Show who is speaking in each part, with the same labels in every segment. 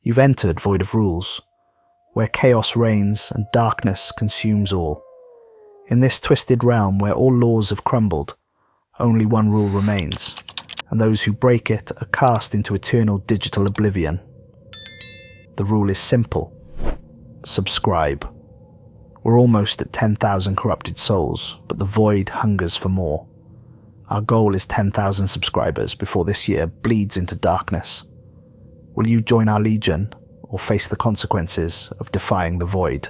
Speaker 1: You've entered Void of Rules, where chaos reigns and darkness consumes all. In this twisted realm where all laws have crumbled, only one rule remains, and those who break it are cast into eternal digital oblivion. The rule is simple. Subscribe. We're almost at 10,000 corrupted souls, but the void hungers for more. Our goal is 10,000 subscribers before this year bleeds into darkness. Will you join our legion or face the consequences of defying the void?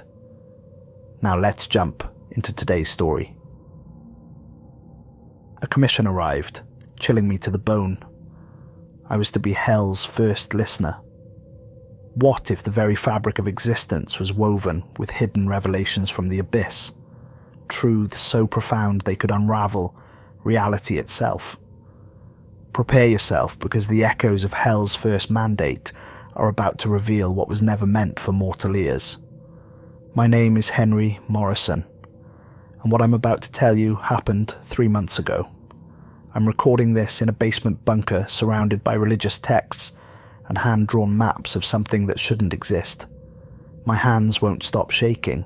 Speaker 1: Now let's jump into today's story. A commission arrived, chilling me to the bone. I was to be hell's first listener. What if the very fabric of existence was woven with hidden revelations from the abyss? Truths so profound they could unravel reality itself. Prepare yourself, because the echoes of hell's first mandate are about to reveal what was never meant for mortal ears. My name is Henry Morrison, and what I'm about to tell you happened 3 months ago. I'm recording this in a basement bunker surrounded by religious texts and hand-drawn maps of something that shouldn't exist. My hands won't stop shaking.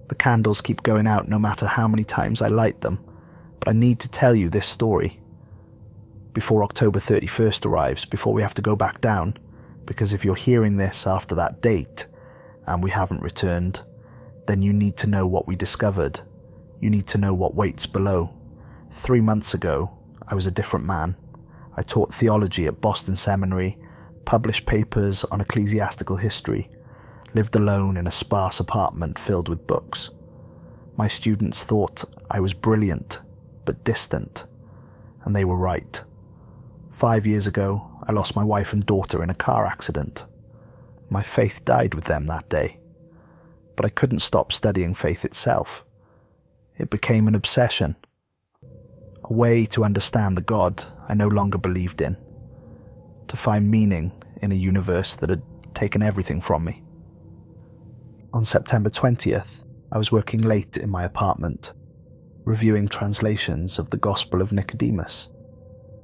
Speaker 1: The candles keep going out no matter how many times I light them, but I need to tell you this story before October 31st arrives, before we have to go back down, because if you're hearing this after that date and we haven't returned, then you need to know what we discovered. You need to know what waits below. 3 months ago, I was a different man. I taught theology at Boston Seminary, published papers on ecclesiastical history, lived alone in a sparse apartment filled with books. My students thought I was brilliant, but distant, and they were right. 5 years ago, I lost my wife and daughter in a car accident. My faith died with them that day, but I couldn't stop studying faith itself. It became an obsession, a way to understand the God I no longer believed in, to find meaning in a universe that had taken everything from me. On September 20th, I was working late in my apartment, reviewing translations of the Gospel of Nicodemus,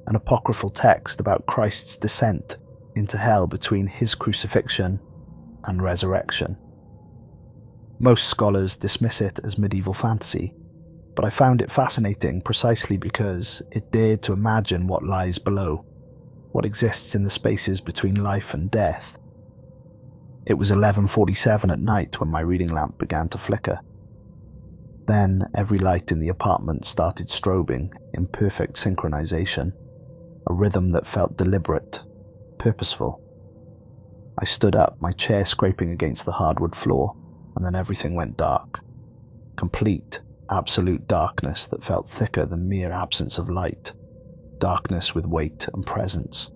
Speaker 1: an apocryphal text about Christ's descent into hell between his crucifixion and resurrection. Most scholars dismiss it as medieval fantasy, but I found it fascinating precisely because it dared to imagine what lies below, what exists in the spaces between life and death. It was 11:47 at night when my reading lamp began to flicker. Then every light in the apartment started strobing in perfect synchronization, a rhythm that felt deliberate, purposeful. I stood up, my chair scraping against the hardwood floor, and then everything went dark. Complete, absolute darkness that felt thicker than mere absence of light. Darkness with weight and presence.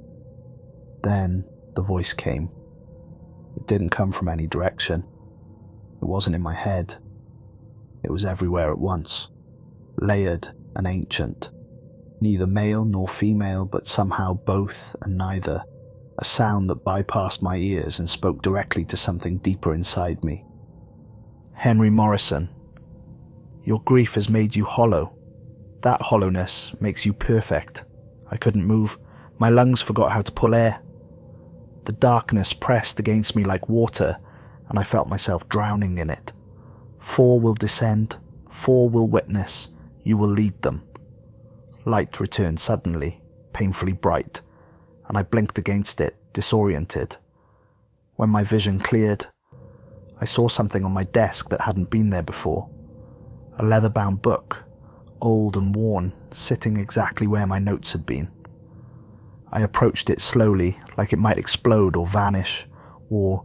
Speaker 1: Then the voice came. It didn't come from any direction. It wasn't in my head. It was everywhere at once, layered and ancient. Neither male nor female, but somehow both and neither. A sound that bypassed my ears and spoke directly to something deeper inside me. Henry Morrison, your grief has made you hollow. That hollowness makes you perfect. I couldn't move. My lungs forgot how to pull air. The darkness pressed against me like water, and I felt myself drowning in it. 4 will descend, 4 will witness, you will lead them. Light returned suddenly, painfully bright, and I blinked against it, disoriented. When my vision cleared, I saw something on my desk that hadn't been there before. A leather-bound book, old and worn, sitting exactly where my notes had been. I approached it slowly, like it might explode or vanish, or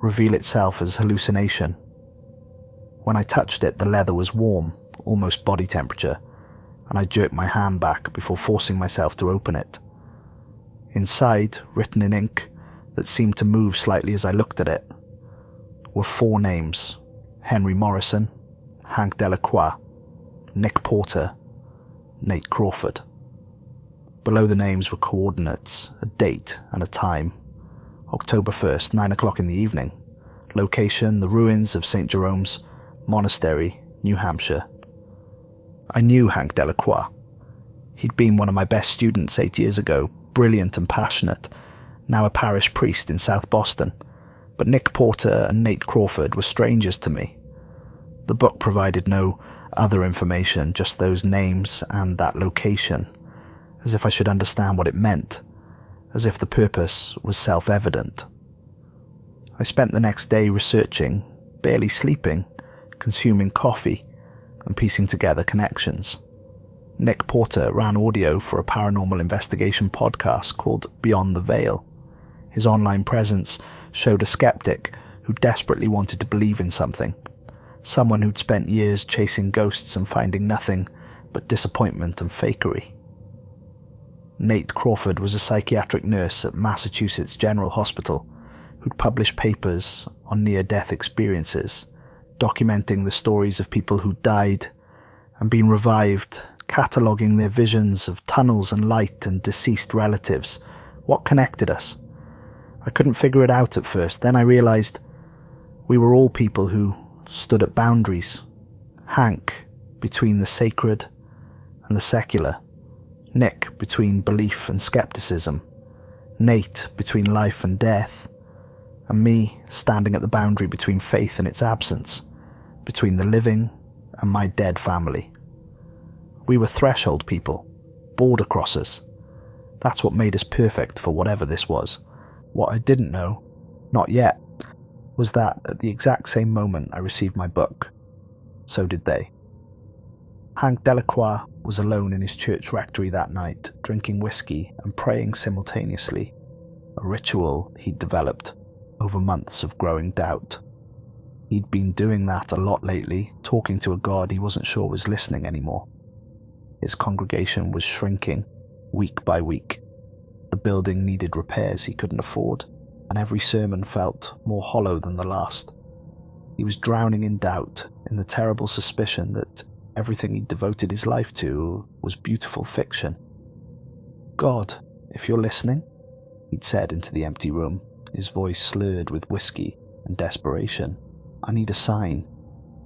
Speaker 1: reveal itself as hallucination. When I touched it, the leather was warm, almost body temperature, and I jerked my hand back before forcing myself to open it. Inside, written in ink that seemed to move slightly as I looked at it, were 4 names: Henry Morrison, Hank Delacroix, Nick Porter, Nate Crawford. Below the names were coordinates, a date and a time. October 1st, 9 o'clock in the evening. Location, the ruins of St. Jerome's Monastery, New Hampshire. I knew Hank Delacroix. He'd been one of my best students 8 years ago, brilliant and passionate, now a parish priest in South Boston. but Nick Porter and Nate Crawford were strangers to me. The book provided no other information, just those names and that location, as if I should understand what it meant, as if the purpose was self-evident. I spent the next day researching, barely sleeping, consuming coffee, and piecing together connections. Nick Porter ran audio for a paranormal investigation podcast called Beyond the Veil. His online presence showed a skeptic who desperately wanted to believe in something, someone who'd spent years chasing ghosts and finding nothing but disappointment and fakery. Nate Crawford was a psychiatric nurse at Massachusetts General Hospital who'd published papers on near-death experiences, documenting the stories of people who died and been revived, cataloguing their visions of tunnels and light and deceased relatives. What connected us? I couldn't figure it out at first. Then I realized we were all people who stood at boundaries. Hank between the sacred and the secular. Nick between belief and skepticism. Nate between life and death. And me standing at the boundary between faith and its absence. Between the living and my dead family. We were threshold people, border crossers. That's what made us perfect for whatever this was. What I didn't know, not yet, was that at the exact same moment I received my book, so did they. Hank Delacroix was alone in his church rectory that night, drinking whiskey and praying simultaneously, a ritual he'd developed over months of growing doubt. He'd been doing that a lot lately, talking to a God he wasn't sure was listening anymore. His congregation was shrinking, week by week. The building needed repairs he couldn't afford, and every sermon felt more hollow than the last. He was drowning in doubt, in the terrible suspicion that everything he'd devoted his life to was beautiful fiction. "God, if you're listening," he'd said into the empty room, his voice slurred with whiskey and desperation. "I need a sign,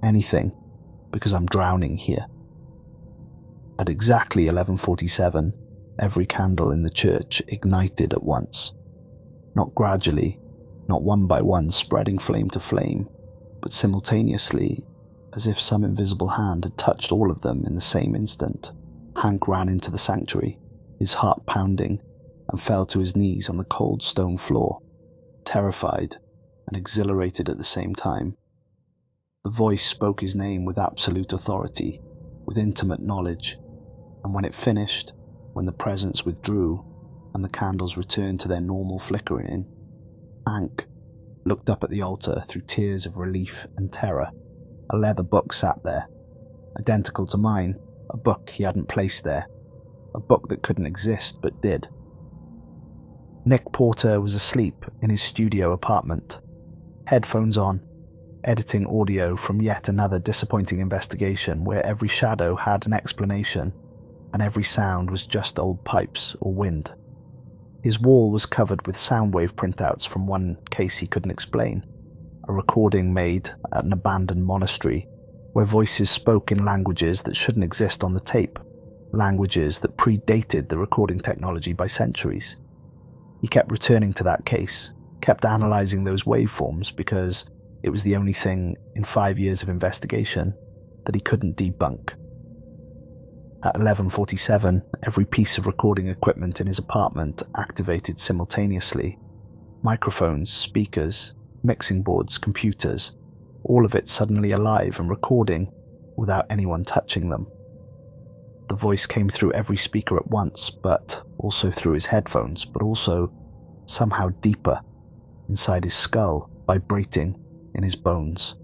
Speaker 1: anything, because I'm drowning here." At exactly 11:47, every candle in the church ignited at once. Not gradually, not one by one spreading flame to flame, but simultaneously, as if some invisible hand had touched all of them in the same instant. Hank ran into the sanctuary, his heart pounding, and fell to his knees on the cold stone floor, terrified and exhilarated at the same time. The voice spoke his name with absolute authority, with intimate knowledge, and when it finished, when the presence withdrew and the candles returned to their normal flickering, Hank looked up at the altar through tears of relief and terror. A leather book sat there, identical to mine, a book he hadn't placed there, a book that couldn't exist but did. Nick Porter was asleep in his studio apartment, headphones on, editing audio from yet another disappointing investigation where every shadow had an explanation and every sound was just old pipes or wind. His wall was covered with soundwave printouts from one case he couldn't explain, a recording made at an abandoned monastery where voices spoke in languages that shouldn't exist on the tape, languages that predated the recording technology by centuries. He kept returning to that case, kept analysing those waveforms because it was the only thing in 5 years of investigation that he couldn't debunk. At 11:47, every piece of recording equipment in his apartment activated simultaneously. Microphones, speakers, mixing boards, computers, all of it suddenly alive and recording without anyone touching them. The voice came through every speaker at once, but also through his headphones, but also somehow deeper, inside his skull, vibrating in his bones.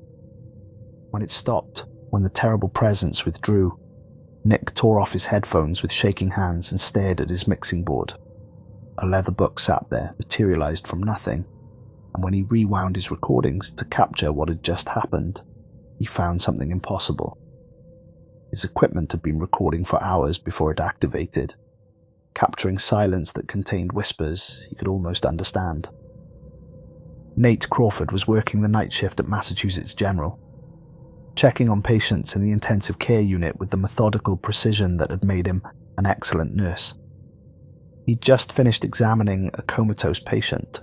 Speaker 1: When it stopped, when the terrible presence withdrew, Nick tore off his headphones with shaking hands and stared at his mixing board. A leather book sat there, materialized from nothing, and when he rewound his recordings to capture what had just happened, he found something impossible. His equipment had been recording for hours before it activated, capturing silence that contained whispers he could almost understand. Nate Crawford was working the night shift at Massachusetts General, checking on patients in the intensive care unit with the methodical precision that had made him an excellent nurse. He'd just finished examining a comatose patient,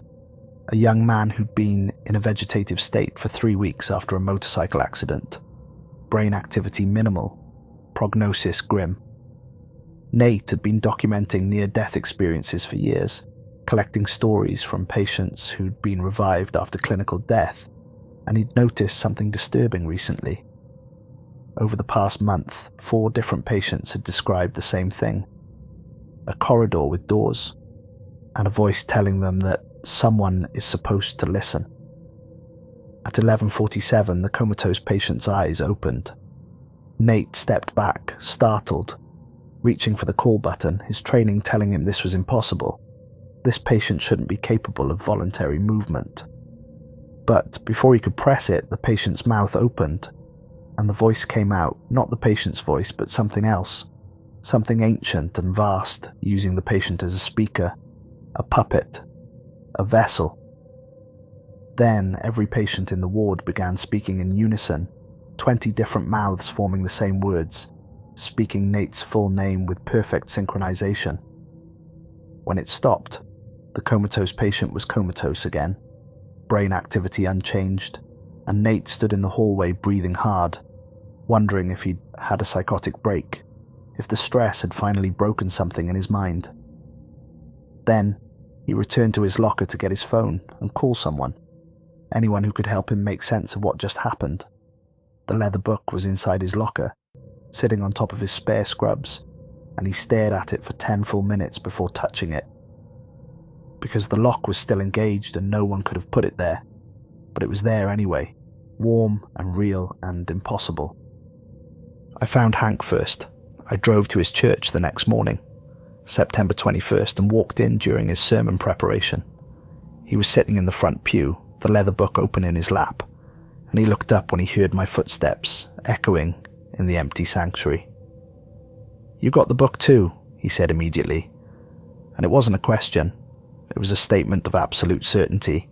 Speaker 1: a young man who'd been in a vegetative state for 3 weeks after a motorcycle accident. Brain activity minimal, prognosis grim. Nate had been documenting near-death experiences for years, collecting stories from patients who'd been revived after clinical death, and he'd noticed something disturbing recently. Over the past month, 4 different patients had described the same thing: a corridor with doors, and a voice telling them that someone is supposed to listen. At 11:47, the comatose patient's eyes opened. Nate stepped back, startled, reaching for the call button, his training telling him this was impossible. This patient shouldn't be capable of voluntary movement. But before he could press it, the patient's mouth opened, and the voice came out, not the patient's voice, but something else. Something ancient and vast, using the patient as a speaker, a puppet, a vessel. Then every patient in the ward began speaking in unison, 20 different mouths forming the same words, speaking Nate's full name with perfect synchronization. When it stopped, the comatose patient was comatose again, brain activity unchanged, and Nate stood in the hallway breathing hard, wondering if he'd had a psychotic break, if the stress had finally broken something in his mind. Then, he returned to his locker to get his phone and call someone, anyone who could help him make sense of what just happened. The leather book was inside his locker, sitting on top of his spare scrubs, and he stared at it for 10 full minutes before touching it. Because the lock was still engaged and no one could have put it there, but it was there anyway, warm and real and impossible. I found Hank first. I drove to his church the next morning, September 21st, and walked in during his sermon preparation. He was sitting in the front pew, the leather book open in his lap, and he looked up when he heard my footsteps echoing in the empty sanctuary. "You got the book too," he said immediately, and it wasn't a question. It was a statement of absolute certainty,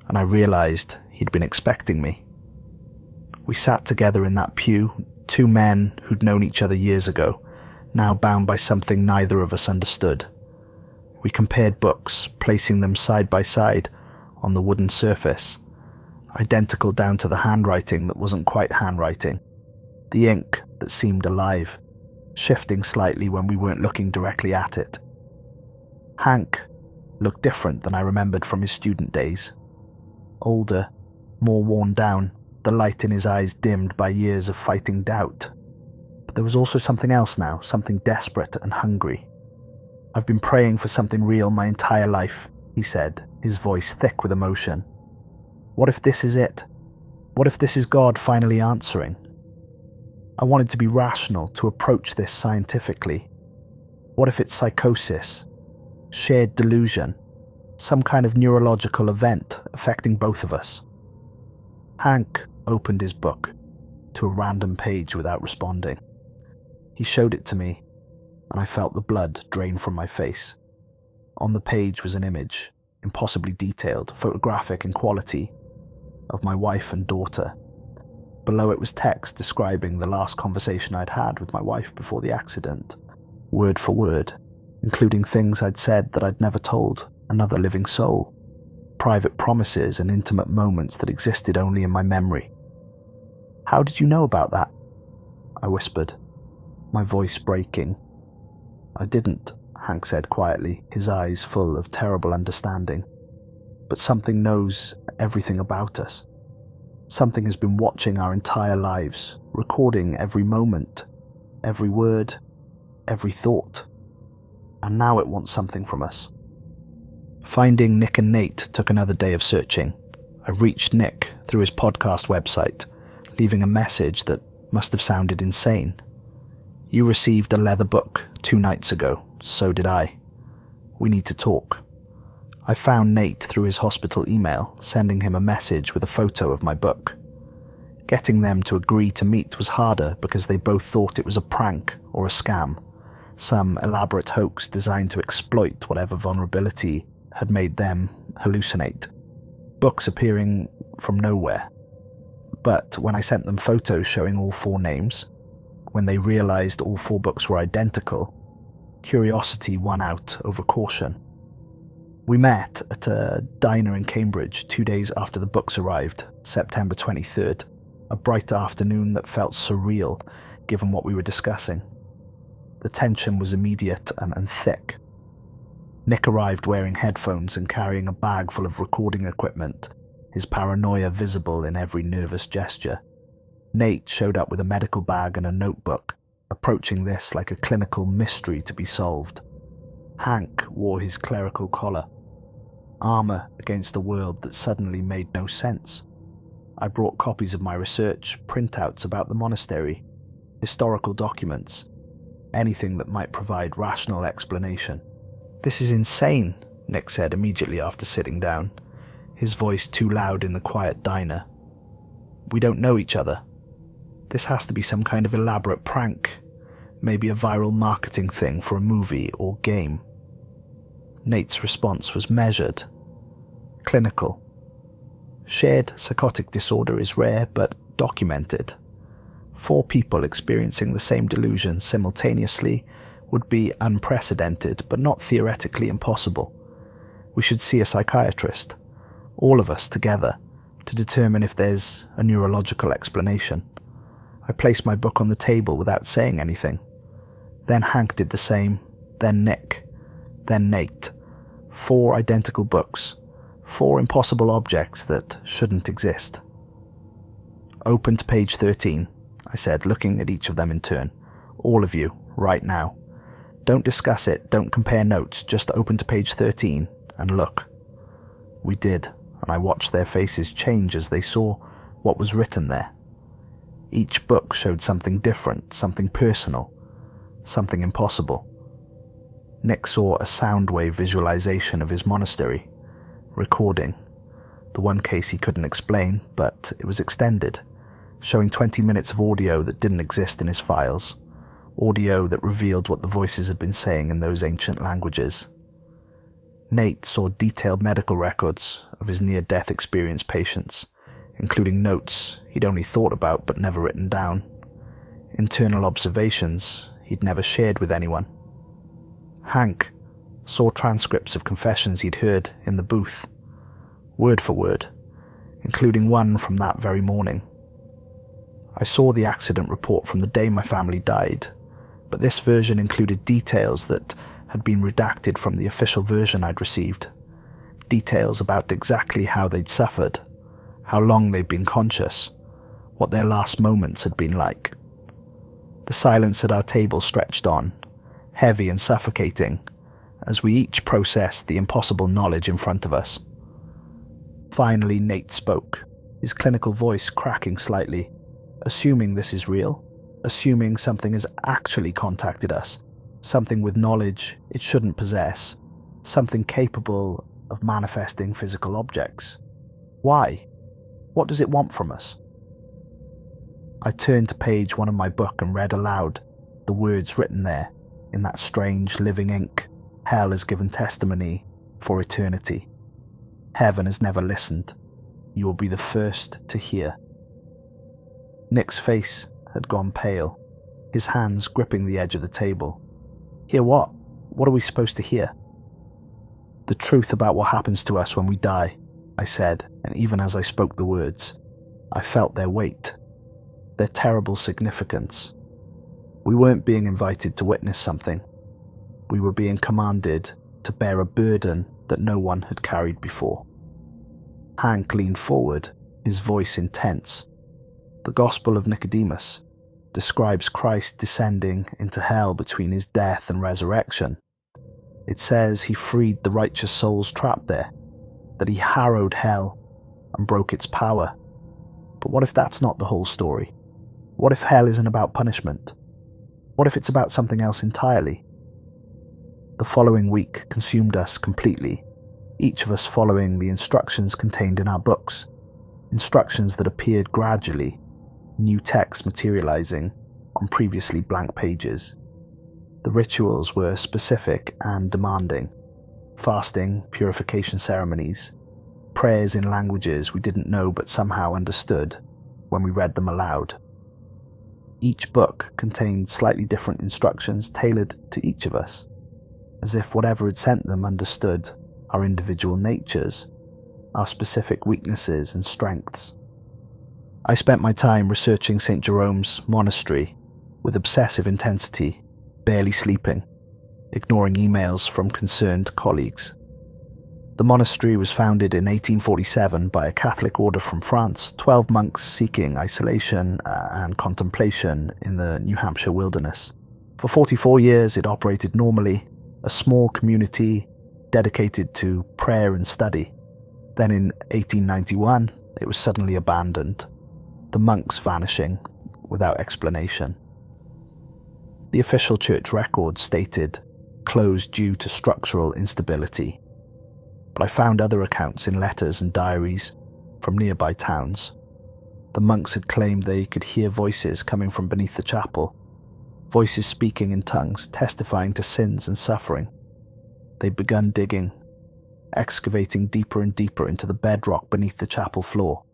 Speaker 1: and I realized he'd been expecting me. We sat together in that pew, 2 men who'd known each other years ago, now bound by something neither of us understood. We compared books, placing them side by side on the wooden surface, identical down to the handwriting that wasn't quite handwriting, the ink that seemed alive, shifting slightly when we weren't looking directly at it. Hank looked different than I remembered from his student days. Older, more worn down, the light in his eyes dimmed by years of fighting doubt. But there was also something else now, something desperate and hungry. "I've been praying for something real my entire life," he said, his voice thick with emotion. "What if this is it? What if this is God finally answering? I wanted to be rational, to approach this scientifically. What if it's psychosis, shared delusion, some kind of neurological event affecting both of us?" Hank opened his book to a random page without responding. He showed it to me, and I felt the blood drain from my face. On the page was an image, impossibly detailed, photographic in quality, of my wife and daughter. Below it was text describing the last conversation I'd had with my wife before the accident, word for word, including things I'd said that I'd never told another living soul, private promises and intimate moments that existed only in my memory. "How did you know about that?" I whispered, my voice breaking. "I didn't," Hank said quietly, his eyes full of terrible understanding. "But something knows everything about us. Something has been watching our entire lives, recording every moment, every word, every thought. And now it wants something from us." Finding Nick and Nate took another day of searching. I reached Nick through his podcast website, leaving a message that must have sounded insane. "You received a leather book 2 nights ago, so did I. We need to talk." I found Nate through his hospital email, sending him a message with a photo of my book. Getting them to agree to meet was harder because they both thought it was a prank or a scam, some elaborate hoax designed to exploit whatever vulnerability had made them hallucinate. Books appearing from nowhere. But when I sent them photos showing all 4 names, when they realized all 4 books were identical, curiosity won out over caution. We met at a diner in Cambridge 2 days after the books arrived, September 23rd, a bright afternoon that felt surreal given what we were discussing. The tension was immediate and thick. Nick arrived wearing headphones and carrying a bag full of recording equipment, his paranoia visible in every nervous gesture. Nate showed up with a medical bag and a notebook, approaching this like a clinical mystery to be solved. Hank wore his clerical collar, armor against a world that suddenly made no sense. I brought copies of my research, printouts about the monastery, historical documents, anything that might provide rational explanation. "This is insane," Nick said immediately after sitting down, his voice too loud in the quiet diner. "We don't know each other. This has to be some kind of elaborate prank, maybe a viral marketing thing for a movie or game." Nate's response was measured, clinical. Shared psychotic disorder is rare but documented. 4 people experiencing the same delusion simultaneously would be unprecedented, but not theoretically impossible. We should see a psychiatrist, all of us together, to determine if there's a neurological explanation. I placed my book on the table without saying anything. Then Hank did the same, then Nick, then Nate. 4 identical books, 4 impossible objects that shouldn't exist. "Open to page 13, I said, looking at each of them in turn. "All of you, right now. Don't discuss it, don't compare notes, just open to page 13 and look." We did, and I watched their faces change as they saw what was written there. Each book showed something different, something personal, something impossible. Nick saw a sound wave visualization of his monastery, recording. The one case he couldn't explain, but it was extended, showing 20 minutes of audio that didn't exist in his files, audio that revealed what the voices had been saying in those ancient languages. Nate saw detailed medical records of his near-death experience patients, including notes he'd only thought about but never written down, internal observations he'd never shared with anyone. Hank saw transcripts of confessions he'd heard in the booth, word for word, including one from that very morning. I saw the accident report from the day my family died, but this version included details that had been redacted from the official version I'd received. Details about exactly how they'd suffered, how long they'd been conscious, what their last moments had been like. The silence at our table stretched on, heavy and suffocating, as we each processed the impossible knowledge in front of us. Finally, Nate spoke, his clinical voice cracking slightly, assuming this is real, assuming something has actually contacted us, something with knowledge it shouldn't possess, something capable of manifesting physical objects. Why? What does it want from us? I turned to page 1 of my book and read aloud the words written there in that strange living ink. "Hell has given testimony for eternity. Heaven has never listened. You will be the first to hear." Nick's face had gone pale, his hands gripping the edge of the table. "Hear what? What are we supposed to hear?" "The truth about what happens to us when we die," I said, and even as I spoke the words, I felt their weight, their terrible significance. We weren't being invited to witness something. We were being commanded to bear a burden that no one had carried before. Hank leaned forward, his voice intense. The Gospel of Nicodemus describes Christ descending into hell between his death and resurrection. It says he freed the righteous souls trapped there, that he harrowed hell and broke its power. But what if that's not the whole story? What if hell isn't about punishment? What if it's about something else entirely? The following week consumed us completely, each of us following the instructions contained in our books, instructions that appeared gradually, new text materializing on previously blank pages. The rituals were specific and demanding: fasting, purification ceremonies, prayers in languages we didn't know but somehow understood when we read them aloud. Each book contained slightly different instructions tailored to each of us, as if whatever had sent them understood our individual natures, our specific weaknesses and strengths. I spent my time researching St. Jerome's monastery with obsessive intensity, barely sleeping, ignoring emails from concerned colleagues. The monastery was founded in 1847 by a Catholic order from France, 12 monks seeking isolation and contemplation in the New Hampshire wilderness. For 44 years it operated normally, a small community dedicated to prayer and study. Then in 1891 it was suddenly abandoned, the monks vanishing without explanation. The official church record stated, "closed due to structural instability," but I found other accounts in letters and diaries from nearby towns. The monks had claimed they could hear voices coming from beneath the chapel, voices speaking in tongues, testifying to sins and suffering. They'd begun digging, excavating deeper and deeper into the bedrock beneath the chapel floor,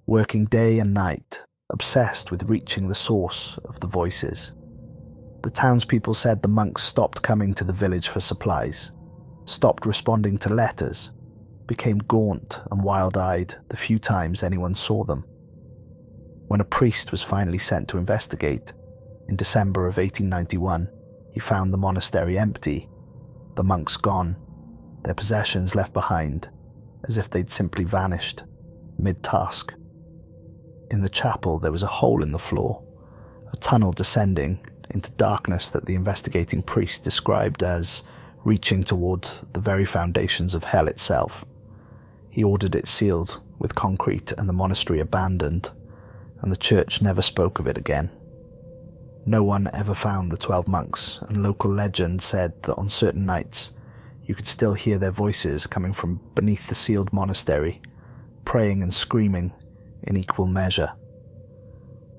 Speaker 1: working day and night, obsessed with reaching the source of the voices. The townspeople said the monks stopped coming to the village for supplies, stopped responding to letters, became gaunt and wild-eyed the few times anyone saw them. When a priest was finally sent to investigate, in December of 1891, he found the monastery empty, the monks gone, their possessions left behind, as if they'd simply vanished, mid-task. In the chapel there was a hole in the floor, a tunnel descending into darkness that the investigating priest described as reaching toward the very foundations of hell itself. He ordered it sealed with concrete and the monastery abandoned, and the church never spoke of it again. No one ever found the 12 monks, and local legend said that on certain nights you could still hear their voices coming from beneath the sealed monastery, praying and screaming in equal measure.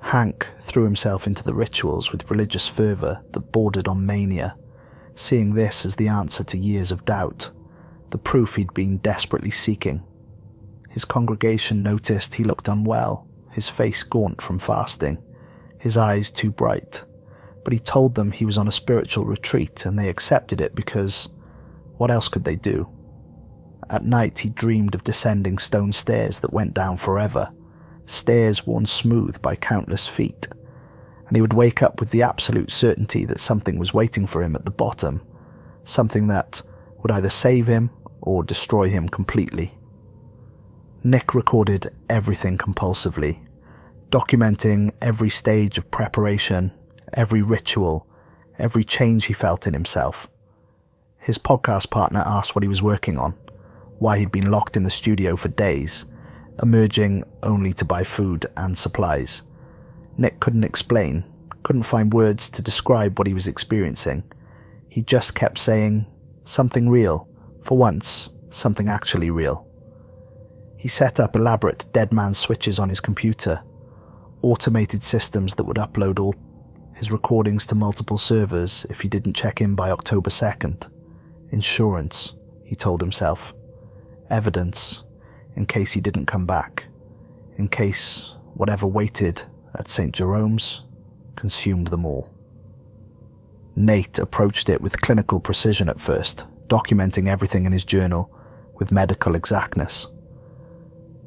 Speaker 1: Hank threw himself into the rituals with religious fervour that bordered on mania, seeing this as the answer to years of doubt, the proof he'd been desperately seeking. His congregation noticed he looked unwell, his face gaunt from fasting, his eyes too bright, but he told them he was on a spiritual retreat and they accepted it because what else could they do? At night he dreamed of descending stone stairs that went down forever, stairs worn smooth by countless feet, and he would wake up with the absolute certainty that something was waiting for him at the bottom, something that would either save him or destroy him completely. Nick recorded everything compulsively, documenting every stage of preparation, every ritual, every change he felt in himself. His podcast partner asked what he was working on, why he'd been locked in the studio for days, emerging only to buy food and supplies. Nick couldn't explain, couldn't find words to describe what he was experiencing. He just kept saying, something real, for once, something actually real. He set up elaborate dead man switches on his computer, automated systems that would upload all his recordings to multiple servers if he didn't check in by October 2nd. Insurance, he told himself. Evidence, in case he didn't come back, in case whatever waited at St. Jerome's consumed them all. Nate approached it with clinical precision at first, documenting everything in his journal with medical exactness.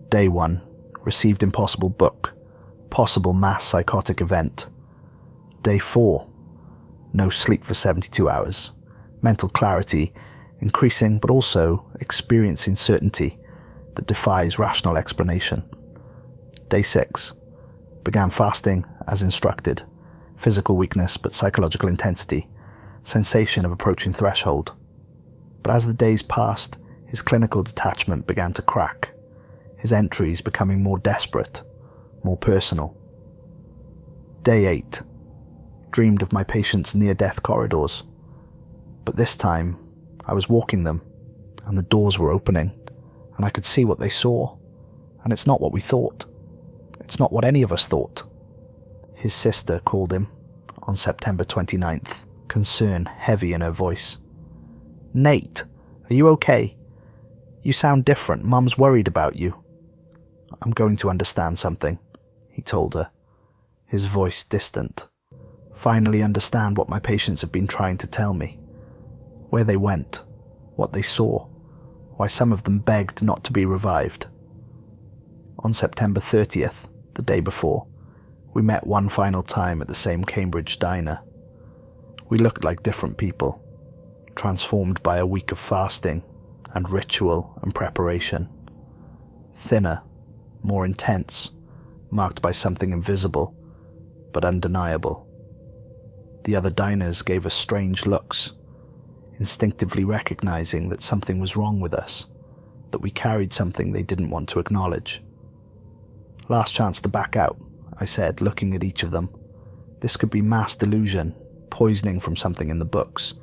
Speaker 1: Day 1, received impossible book, possible mass psychotic event. Day 4, no sleep for 72 hours, mental clarity increasing but also experiencing certainty that defies rational explanation. Day 6, began fasting as instructed, physical weakness but psychological intensity, sensation of approaching threshold. But as the days passed, his clinical detachment began to crack, his entries becoming more desperate, more personal. Day 8, dreamed of my patients' near-death corridors, but this time I was walking them and the doors were opening and I could see what they saw, and it's not what we thought. It's not what any of us thought. His sister called him on September 29th, concern heavy in her voice. "Nate, are you okay? You sound different. Mum's worried about you." "I'm going to understand something," he told her, his voice distant. "Finally understand what my patients have been trying to tell me. Where they went, what they saw, why some of them begged not to be revived. On September 30th, the day before, we met one final time at the same Cambridge diner. We looked like different people, transformed by a week of fasting and ritual and preparation. Thinner, more intense, marked by something invisible, but undeniable. The other diners gave us strange looks, instinctively recognizing that something was wrong with us, that we carried something they didn't want to acknowledge. Last chance to back out, I said, looking at each of them. This could be mass delusion, poisoning from something in the books,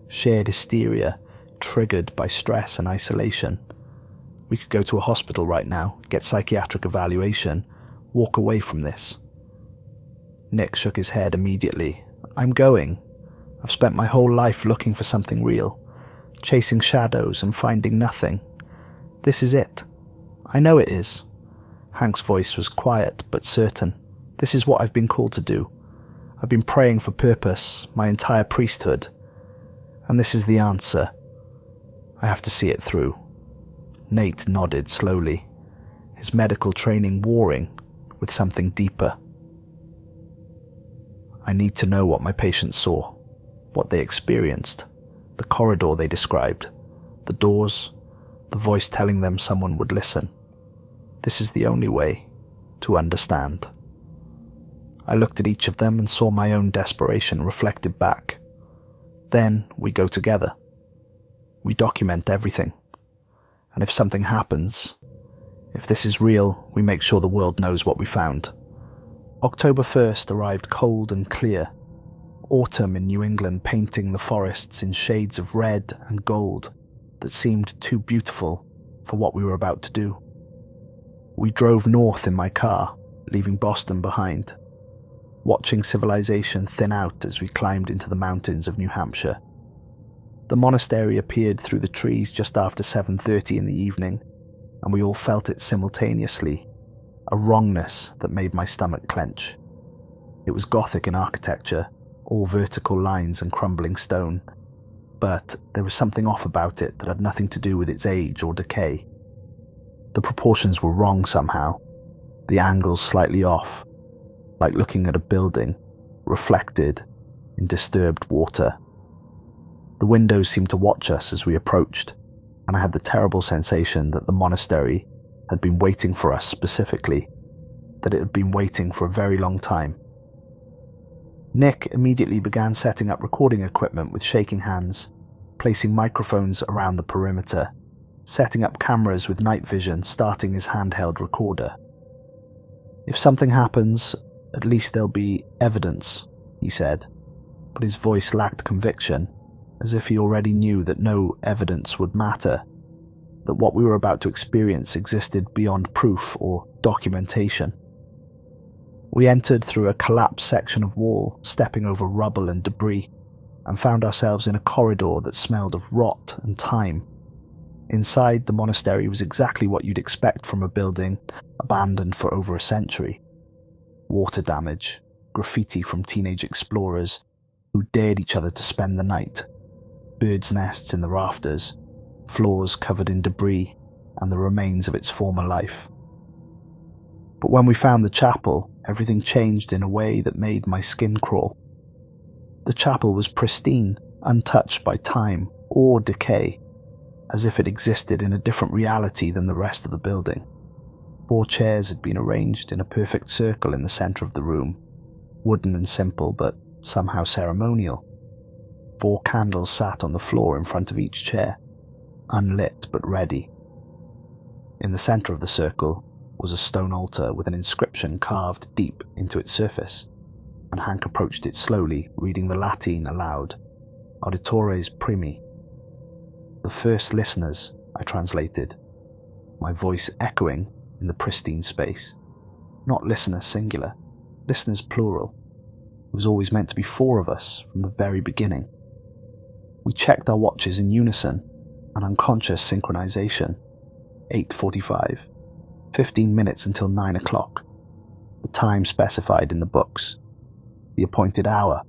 Speaker 1: shared hysteria, triggered by stress and isolation. We could go to a hospital right now, get psychiatric evaluation, walk away from this. Nick shook his head immediately. I'm going. I've spent my whole life looking for something real, chasing shadows and finding nothing. This is it. I know it is. Hank's voice was quiet but certain. This is what I've been called to do. I've been praying for purpose, my entire priesthood. And this is the answer. I have to see it through. Nate nodded slowly, his medical training warring with something deeper. I need to know what my patients saw, what they experienced, the corridor they described, the doors, the voice telling them someone would listen. This is the only way to understand. I looked at each of them and saw my own desperation reflected back. Then we go together. We document everything. And if something happens, if this is real, we make sure the world knows what we found. October 1st arrived cold and clear. Autumn in New England painting the forests in shades of red and gold that seemed too beautiful for what we were about to do. We drove north in my car, leaving Boston behind, watching civilization thin out as we climbed into the mountains of New Hampshire. The monastery appeared through the trees just after 7:30 in the evening, and we all felt it simultaneously, a wrongness that made my stomach clench. It was Gothic in architecture, all vertical lines and crumbling stone, but there was something off about it that had nothing to do with its age or decay. The proportions were wrong somehow, the angles slightly off, like looking at a building reflected in disturbed water. The windows seemed to watch us as we approached, and I had the terrible sensation that the monastery had been waiting for us specifically, that it had been waiting for a very long time. Nick immediately began setting up recording equipment with shaking hands, placing microphones around the perimeter, setting up cameras with night vision, starting his handheld recorder. If something happens, at least there'll be evidence, he said, but his voice lacked conviction, as if he already knew that no evidence would matter, that what we were about to experience existed beyond proof or documentation. We entered through a collapsed section of wall, stepping over rubble and debris, and found ourselves in a corridor that smelled of rot and time. Inside, the monastery was exactly what you'd expect from a building abandoned for over a century. Water damage, graffiti from teenage explorers who dared each other to spend the night, birds' nests in the rafters, floors covered in debris and the remains of its former life. But when we found the chapel, everything changed in a way that made my skin crawl. The chapel was pristine, untouched by time or decay, as if it existed in a different reality than the rest of the building. 4 chairs had been arranged in a perfect circle in the center of the room, wooden and simple but somehow ceremonial. 4 candles sat on the floor in front of each chair, unlit but ready. In the center of the circle was a stone altar with an inscription carved deep into its surface, and Hank approached it slowly, reading the Latin aloud. Auditores primi. The first listeners, I translated, my voice echoing in the pristine space. Not listeners singular, listeners plural. It was always meant to be 4 of us from the very beginning. We checked our watches in unison, an unconscious synchronization. 8:45, 15 minutes until 9 o'clock, the time specified in the books, the appointed hour.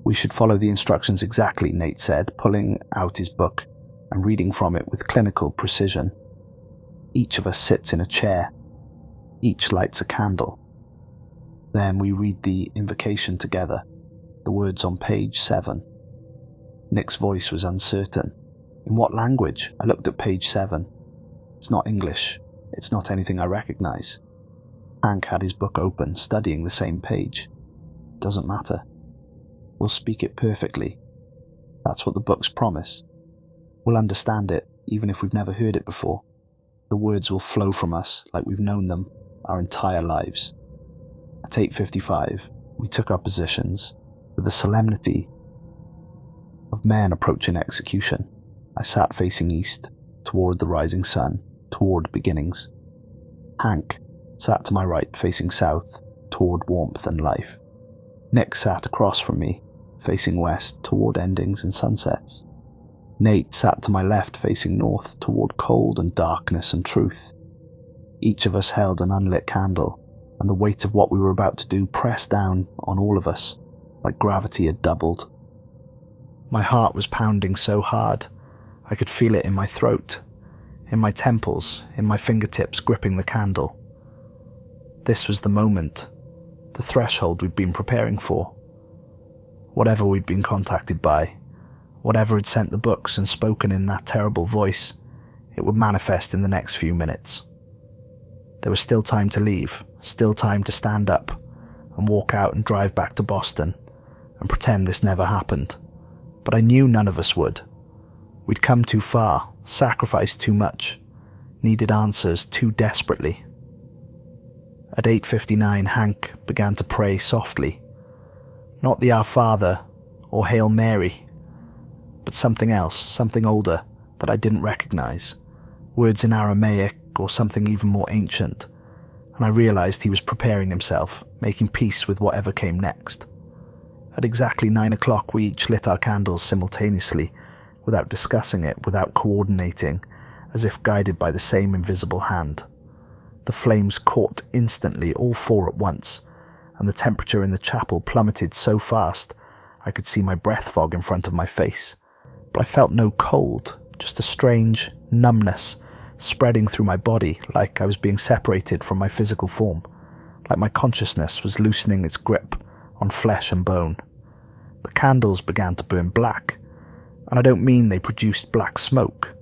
Speaker 1: We should follow the instructions exactly, Nate said, pulling out his book. and reading from it with clinical precision. Each of us sits in a chair. Each lights a candle. Then we read the invocation together, the words on page 7. Nick's voice was uncertain. In what language? I looked at page 7. It's not English. It's not anything I recognize. Hank had his book open, studying the same page. Doesn't matter. We'll speak it perfectly. That's what the books promise. We'll understand it, even if we've never heard it before. The words will flow from us like we've known them our entire lives. At 8:55, we took our positions with the solemnity of men approaching execution. I sat facing east, toward the rising sun, toward beginnings. Hank sat to my right, facing south, toward warmth and life. Nick sat across from me, facing west, toward endings and sunsets. Nate sat to my left, facing north, toward cold and darkness and truth. Each of us held an unlit candle, and the weight of what we were about to do pressed down on all of us, like gravity had doubled. My heart was pounding so hard, I could feel it in my throat, in my temples, in my fingertips gripping the candle. This was the moment, the threshold we'd been preparing for. Whatever we'd been contacted by, whatever had sent the books and spoken in that terrible voice, it would manifest in the next few minutes. There was still time to leave, still time to stand up and walk out and drive back to Boston and pretend this never happened. But I knew none of us would. We'd come too far, sacrificed too much, needed answers too desperately. At 8:59, Hank began to pray softly. Not the Our Father or Hail Mary, but something else, something older that I didn't recognize. Words in Aramaic or something even more ancient, and I realized he was preparing himself, making peace with whatever came next. At exactly 9 o'clock, we each lit our candles simultaneously, without discussing it, without coordinating, as if guided by the same invisible hand. The flames caught instantly, all 4 at once, and the temperature in the chapel plummeted so fast I could see my breath fog in front of my face. But I felt no cold, just a strange numbness spreading through my body, like I was being separated from my physical form, like my consciousness was loosening its grip on flesh and bone. The candles began to burn black, and I don't mean they produced black smoke.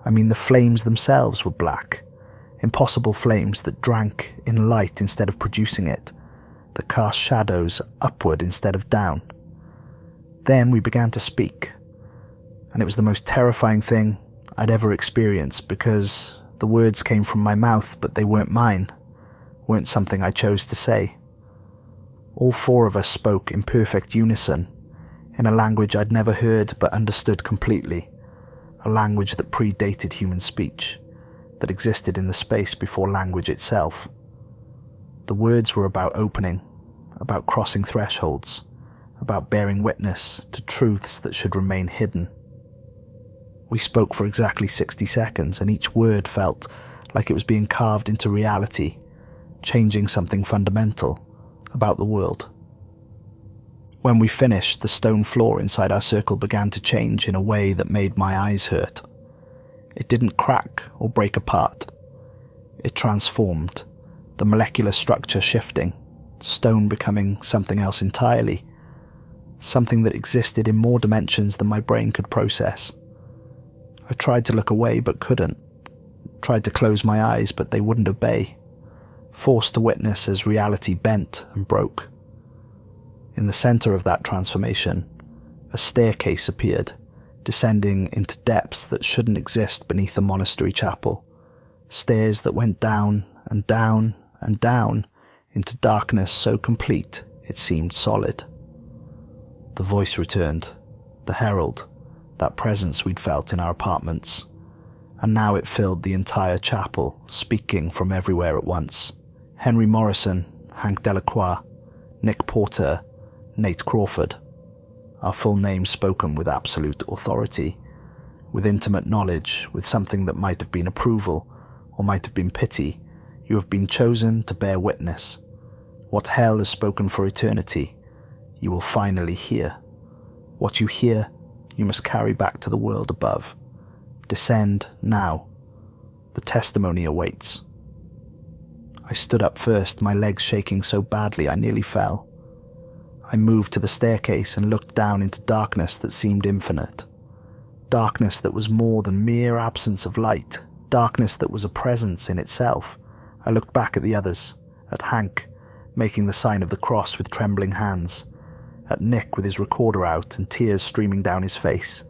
Speaker 1: I mean the flames themselves were black, impossible flames that drank in light instead of producing it, that cast shadows upward instead of down. Then we began to speak, and it was the most terrifying thing I'd ever experienced, because the words came from my mouth, but they weren't mine, weren't something I chose to say. All 4 of us spoke in perfect unison, in a language I'd never heard but understood completely, a language that predated human speech, that existed in the space before language itself. The words were about opening, about crossing thresholds, about bearing witness to truths that should remain hidden. We spoke for exactly 60 seconds, and each word felt like it was being carved into reality, changing something fundamental about the world. When we finished, the stone floor inside our circle began to change in a way that made my eyes hurt. It didn't crack or break apart. It transformed, the molecular structure shifting, stone becoming something else entirely, something that existed in more dimensions than my brain could process. I tried to look away but couldn't, tried to close my eyes but they wouldn't obey, forced to witness as reality bent and broke. In the center of that transformation, a staircase appeared, descending into depths that shouldn't exist beneath a monastery chapel, stairs that went down and down and down into darkness so complete it seemed solid. The voice returned, the herald, that presence we'd felt in our apartments, and now it filled the entire chapel, speaking from everywhere at once. Henry Morrison, Hank Delacroix, Nick Porter, Nate Crawford. Our full names spoken with absolute authority, with intimate knowledge, with something that might have been approval or might have been pity. You have been chosen to bear witness. What hell has spoken for eternity, you will finally hear. What you hear, you must carry back to the world above. Descend now. The testimony awaits. I stood up first, my legs shaking so badly I nearly fell. I moved to the staircase and looked down into darkness that seemed infinite. Darkness that was more than mere absence of light. Darkness that was a presence in itself. I looked back at the others, at Hank, making the sign of the cross with trembling hands, at Nick with his recorder out and tears streaming down his face,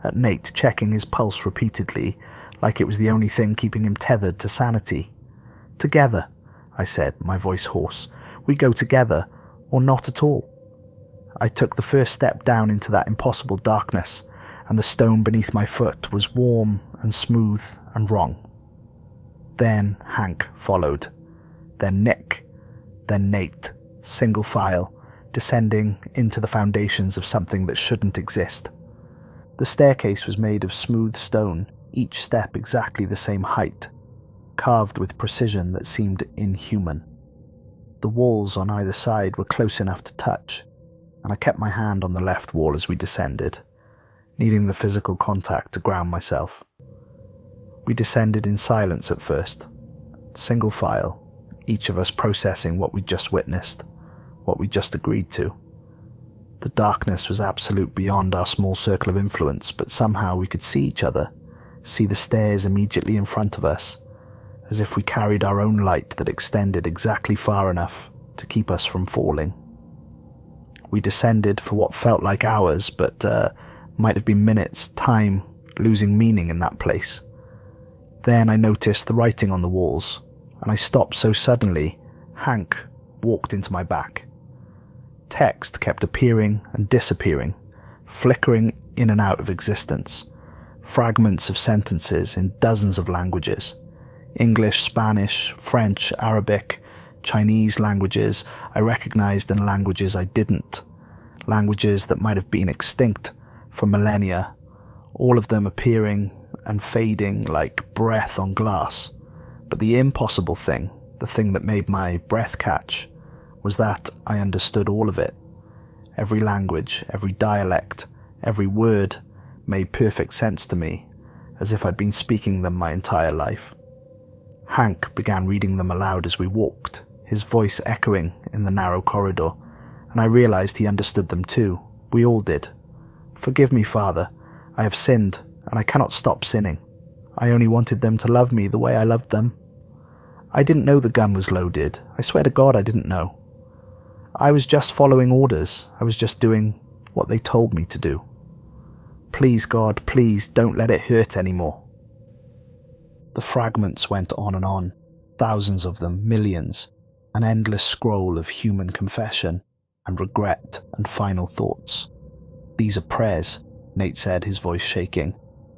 Speaker 1: at Nate checking his pulse repeatedly, like it was the only thing keeping him tethered to sanity. Together, I said, my voice hoarse. We go together, or not at all. I took the first step down into that impossible darkness, and the stone beneath my foot was warm and smooth and wrong. Then Hank followed, then Nick, then Nate, single file, descending into the foundations of something that shouldn't exist. The staircase was made of smooth stone, each step exactly the same height, carved with precision that seemed inhuman. The walls on either side were close enough to touch, and I kept my hand on the left wall as we descended, needing the physical contact to ground myself. We descended in silence at first, single file, each of us processing what we'd just witnessed, what we just agreed to. The darkness was absolute beyond our small circle of influence, but somehow we could see each other, see the stairs immediately in front of us, as if we carried our own light that extended exactly far enough to keep us from falling. We descended for what felt like hours, but might have been minutes, time losing meaning in that place. Then I noticed the writing on the walls, and I stopped so suddenly, Hank walked into my back. Text kept appearing and disappearing, flickering in and out of existence. Fragments of sentences in dozens of languages. English, Spanish, French, Arabic, Chinese languages I recognized and languages I didn't. Languages that might have been extinct for millennia, all of them appearing and fading like breath on glass. But the impossible thing, the thing that made my breath catch, was that I understood all of it. Every language, every dialect, every word made perfect sense to me, as if I'd been speaking them my entire life. Hank began reading them aloud as we walked, his voice echoing in the narrow corridor, and I realized he understood them too. We all did. "Forgive me, Father. I have sinned, and I cannot stop sinning. I only wanted them to love me the way I loved them. I didn't know the gun was loaded. I swear to God I didn't know. I was just following orders. I was just doing what they told me to do. Please, God, please don't let it hurt anymore." The fragments went on, thousands of them, millions, an endless scroll of human confession and regret and final thoughts. "These are prayers," Nate said, his voice shaking.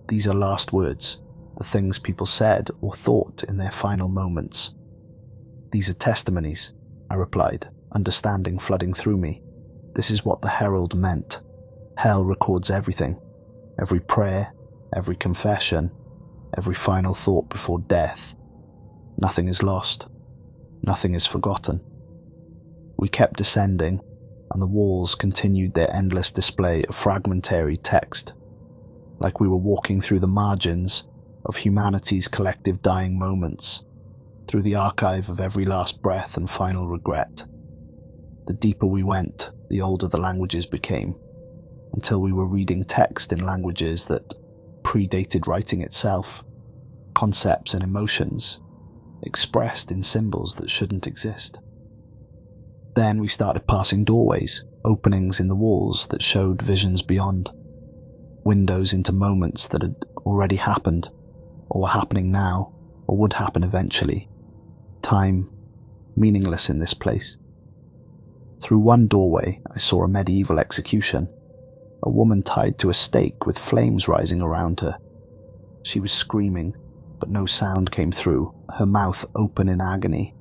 Speaker 1: "These are last words, the things people said or thought in their final moments." "These are testimonies," I replied, understanding flooding through me. This is what the herald meant. Hell records everything. Every prayer, every confession, every final thought before death. Nothing is lost. Nothing is forgotten. We kept descending, and the walls continued their endless display of fragmentary text, like we were walking through the margins of humanity's collective dying moments, through the archive of every last breath and final regret. The deeper we went, the older the languages became, until we were reading text in languages that predated writing itself, concepts and emotions expressed in symbols that shouldn't exist. Then we started passing doorways, openings in the walls that showed visions beyond, windows into moments that had already happened, or were happening now, or would happen eventually. Time, meaningless in this place. Through one doorway, I saw a medieval execution, a woman tied to a stake with flames rising around her. She was screaming, but no sound came through, her mouth open in agony,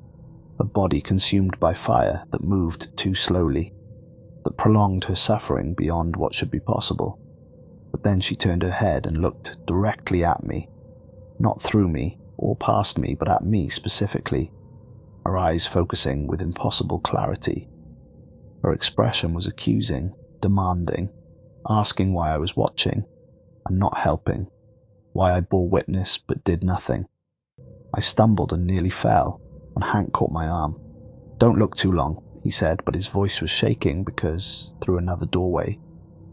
Speaker 1: a body consumed by fire that moved too slowly, that prolonged her suffering beyond what should be possible. But then she turned her head and looked directly at me, not through me or past me, but at me specifically, her eyes focusing with impossible clarity. Her expression was accusing, demanding, asking why I was watching, and not helping. why I bore witness but did nothing. I stumbled and nearly fell, and Hank caught my arm. "Don't look too long," he said, but his voice was shaking because, through another doorway,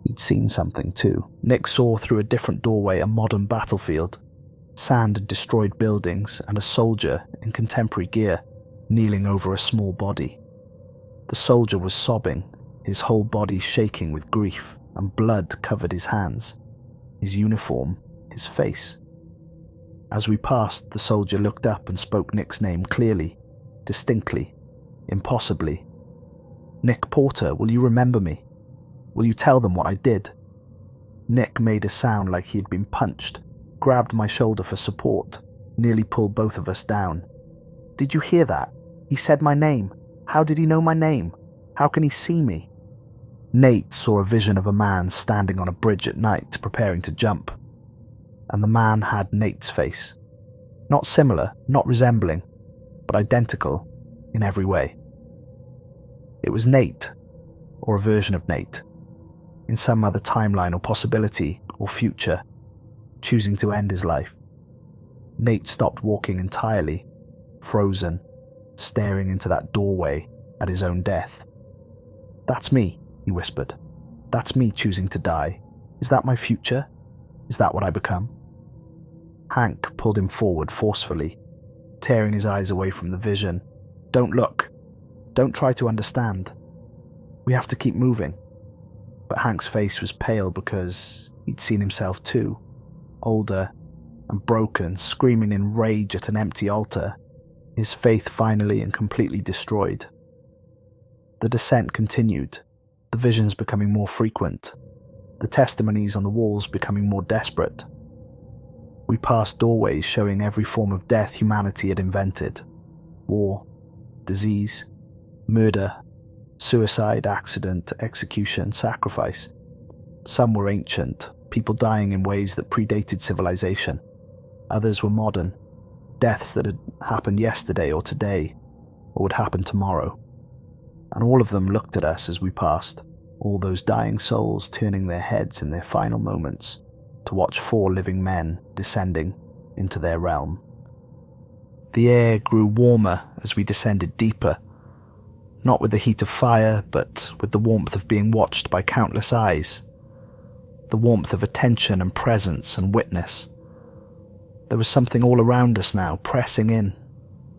Speaker 1: he'd seen something too. Nick saw through a different doorway a modern battlefield, sand and destroyed buildings, and a soldier in contemporary gear kneeling over a small body. The soldier was sobbing, his whole body shaking with grief, and blood covered his hands, his uniform, his face. As we passed, the soldier looked up and spoke Nick's name clearly, distinctly, impossibly. "Nick Porter, will you remember me? Will you tell them what I did?" Nick made a sound like he had been punched, grabbed my shoulder for support, nearly pulled both of us down. "Did you hear that? He said my name. How did he know my name? How can he see me?" Nate saw a vision of a man standing on a bridge at night preparing to jump. And the man had Nate's face. Not similar, not resembling, but identical in every way. It was Nate, or a version of Nate, in some other timeline or possibility or future, choosing to end his life. Nate stopped walking entirely, frozen, staring into that doorway at his own death. "That's me," he whispered. "That's me choosing to die. Is that my future? Is that what I become?" Hank pulled him forward forcefully, tearing his eyes away from the vision. "Don't look. Don't try to understand. We have to keep moving." But Hank's face was pale because he'd seen himself too, older and broken, screaming in rage at an empty altar, his faith finally and completely destroyed. The descent continued, the visions becoming more frequent, the testimonies on the walls becoming more desperate. We passed doorways showing every form of death humanity had invented: war, disease, murder, suicide, accident, execution, sacrifice. Some were ancient, people dying in ways that predated civilization. Others were modern, deaths that had happened yesterday or today, or would happen tomorrow. And all of them looked at us as we passed, all those dying souls turning their heads in their final moments to watch 4 living men descending into their realm. The air grew warmer as we descended deeper, not with the heat of fire, but with the warmth of being watched by countless eyes, the warmth of attention and presence and witness. There was something all around us now, pressing in,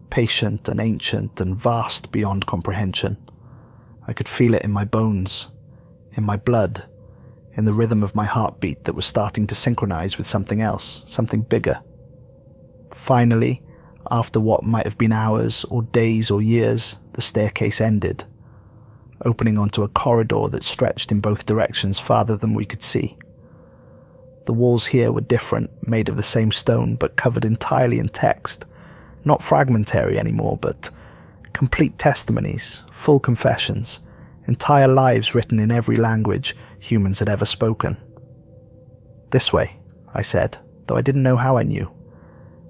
Speaker 1: patient and ancient and vast beyond comprehension. I could feel it in my bones, in my blood, in the rhythm of my heartbeat that was starting to synchronize with something else, something bigger. Finally, after what might have been hours or days or years, the staircase ended, opening onto a corridor that stretched in both directions farther than we could see. The walls here were different, made of the same stone but covered entirely in text, not fragmentary anymore, but complete testimonies, full confessions, entire lives written in every language humans had ever spoken. "This way," I said, though I didn't know how I knew.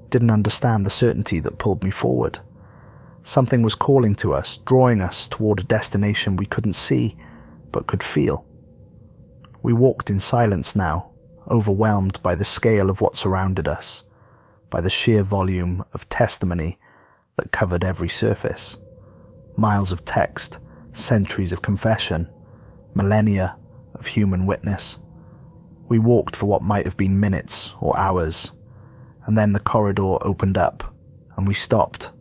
Speaker 1: Didn't understand the certainty that pulled me forward. Something was calling to us, drawing us toward a destination we couldn't see, but could feel. We walked in silence now, overwhelmed by the scale of what surrounded us, by the sheer volume of testimony that covered every surface. Miles of text, centuries of confession, millennia of human witness. We walked for what might have been minutes or hours, and then the corridor opened up, and we stopped,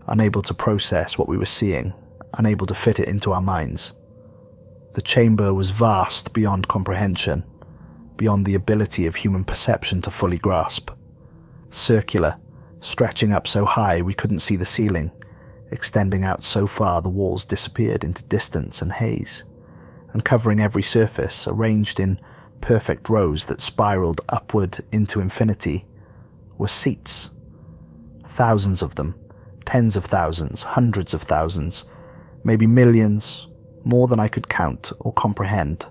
Speaker 1: unable to process what we were seeing, unable to fit it into our minds. The chamber was vast beyond comprehension, beyond the ability of human perception to fully grasp. Circular, stretching up so high we couldn't see the ceiling, extending out so far the walls disappeared into distance and haze, and covering every surface, arranged in perfect rows that spiraled upward into infinity, were seats. Thousands of them, tens of thousands, hundreds of thousands, maybe millions, more than I could count or comprehend,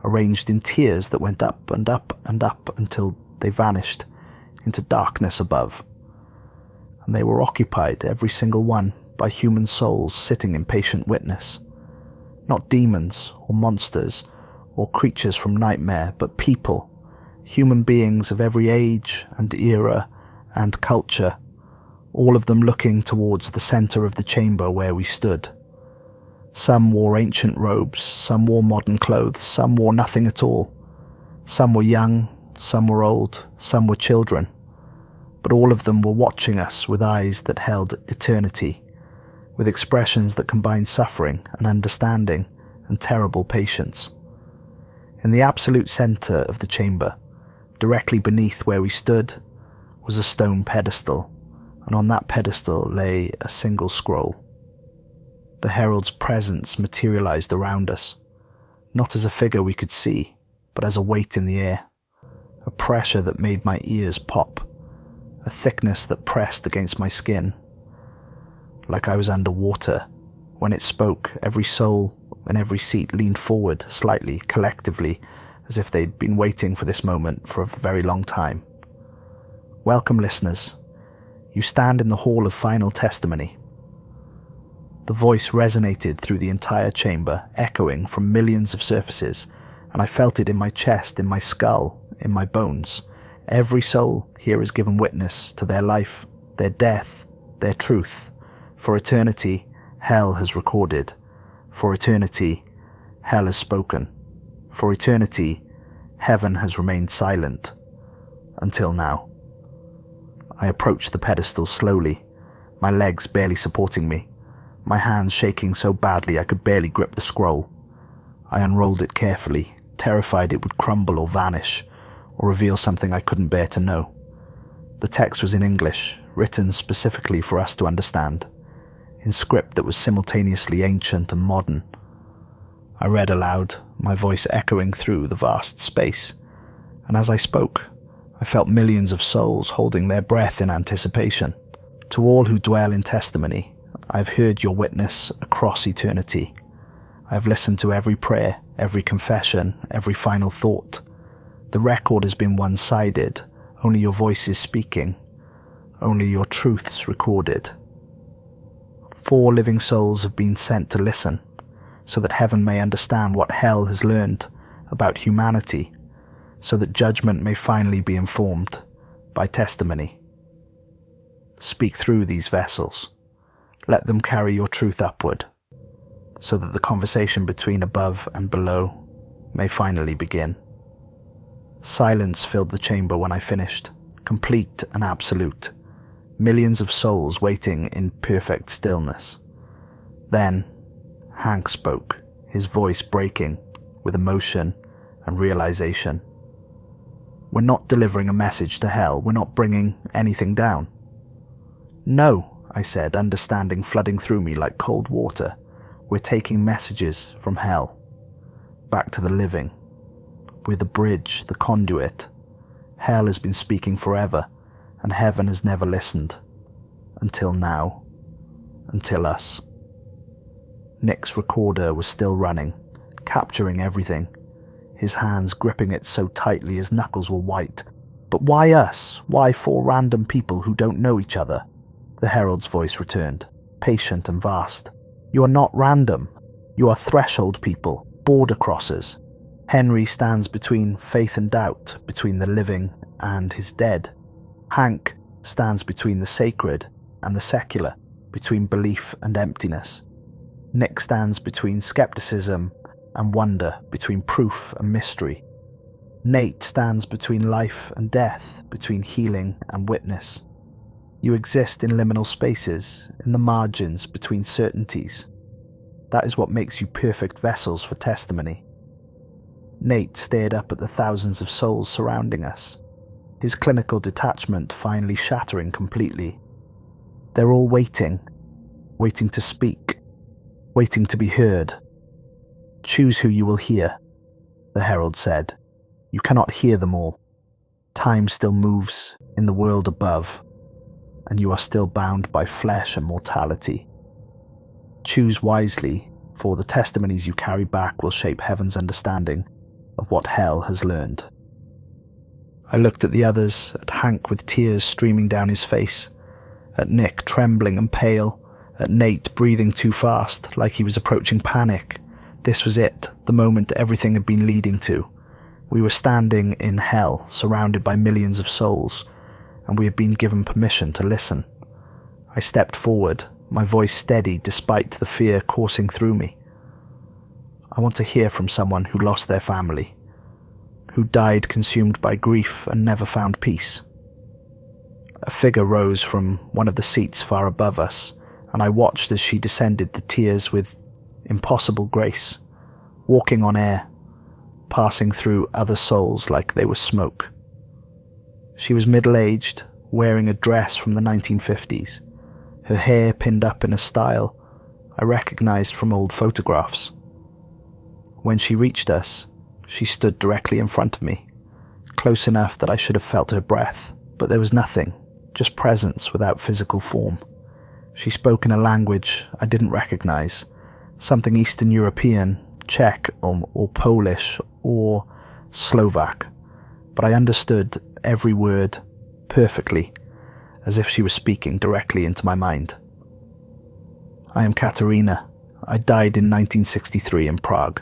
Speaker 1: arranged in tiers that went up and up and up until they vanished into darkness above. And they were occupied, every single one, by human souls sitting in patient witness. Not demons or monsters or creatures from nightmare, but people, human beings of every age and era and culture, all of them looking towards the centre of the chamber where we stood. Some wore ancient robes, some wore modern clothes, some wore nothing at all. Some were young, some were old, some were children. But all of them were watching us with eyes that held eternity, with expressions that combined suffering and understanding and terrible patience. In the absolute centre of the chamber, directly beneath where we stood, was a stone pedestal, and on that pedestal lay a single scroll. The herald's presence materialized around us, not as a figure we could see, but as a weight in the air, a pressure that made my ears pop, a thickness that pressed against my skin. Like I was underwater. When it spoke, every soul in every seat leaned forward slightly, collectively, as if they'd been waiting for this moment for a very long time. Welcome, listeners. You stand in the hall of final testimony. The voice resonated through the entire chamber, echoing from millions of surfaces, and I felt it in my chest, in my skull, in my bones. Every soul here is given witness to their life, their death, their truth. For eternity, hell has recorded. For eternity, hell has spoken. For eternity, heaven has remained silent. Until now. I approached the pedestal slowly, my legs barely supporting me, my hands shaking so badly I could barely grip the scroll. I unrolled it carefully, terrified it would crumble or vanish, or reveal something I couldn't bear to know. The text was in English, written specifically for us to understand, in script that was simultaneously ancient and modern. I read aloud, my voice echoing through the vast space, and as I spoke, I felt millions of souls holding their breath in anticipation. To all who dwell in testimony, I have heard your witness across eternity. I have listened to every prayer, every confession, every final thought. The record has been one-sided, only your voice is speaking, only your truths recorded. 4 living souls have been sent to listen, so that heaven may understand what hell has learned about humanity, so that judgment may finally be informed by testimony. Speak through these vessels. Let them carry your truth upward, so that the conversation between above and below may finally begin. Silence filled the chamber when I finished, complete and absolute, millions of souls waiting in perfect stillness. Then, Hank spoke, his voice breaking with emotion and realization. We're not delivering a message to hell, we're not bringing anything down. No, I said, understanding flooding through me like cold water. We're taking messages from hell, back to the living. We're the bridge, the conduit. Hell has been speaking forever, and heaven has never listened. Until now. Until us. Nick's recorder was still running, capturing everything, his hands gripping it so tightly his knuckles were white. But why us? Why 4 random people who don't know each other? The herald's voice returned, patient and vast. You are not random. You are threshold people, border crossers. Henry stands between faith and doubt, between the living and his dead. Hank stands between the sacred and the secular, between belief and emptiness. Nick stands between skepticism and wonder, between proof and mystery. Nate stands between life and death, between healing and witness. You exist in liminal spaces, in the margins between certainties. That is what makes you perfect vessels for testimony. Nate stared up at the thousands of souls surrounding us, his clinical detachment finally shattering completely. They're all waiting, waiting to speak, waiting to be heard. Choose who you will hear, the herald said. You cannot hear them all. Time still moves in the world above, and you are still bound by flesh and mortality. Choose wisely, for the testimonies you carry back will shape heaven's understanding of what hell has learned. I looked at the others, at Hank with tears streaming down his face, at Nick trembling and pale, at Nate breathing too fast, like he was approaching panic. This was it, the moment everything had been leading to. We were standing in hell, surrounded by millions of souls, and we had been given permission to listen. I stepped forward, my voice steady despite the fear coursing through me. I want to hear from someone who lost their family, who died consumed by grief and never found peace. A figure rose from one of the seats far above us, and I watched as she descended the tiers with impossible grace, walking on air, passing through other souls like they were smoke. She was middle-aged, wearing a dress from the 1950s, her hair pinned up in a style I recognized from old photographs. When she reached us, she stood directly in front of me, close enough that I should have felt her breath, but there was nothing, just presence without physical form. She spoke in a language I didn't recognize, something Eastern European, Czech or Polish or Slovak, but I understood every word perfectly, as if she was speaking directly into my mind. I am Katerina. I died in 1963 in Prague.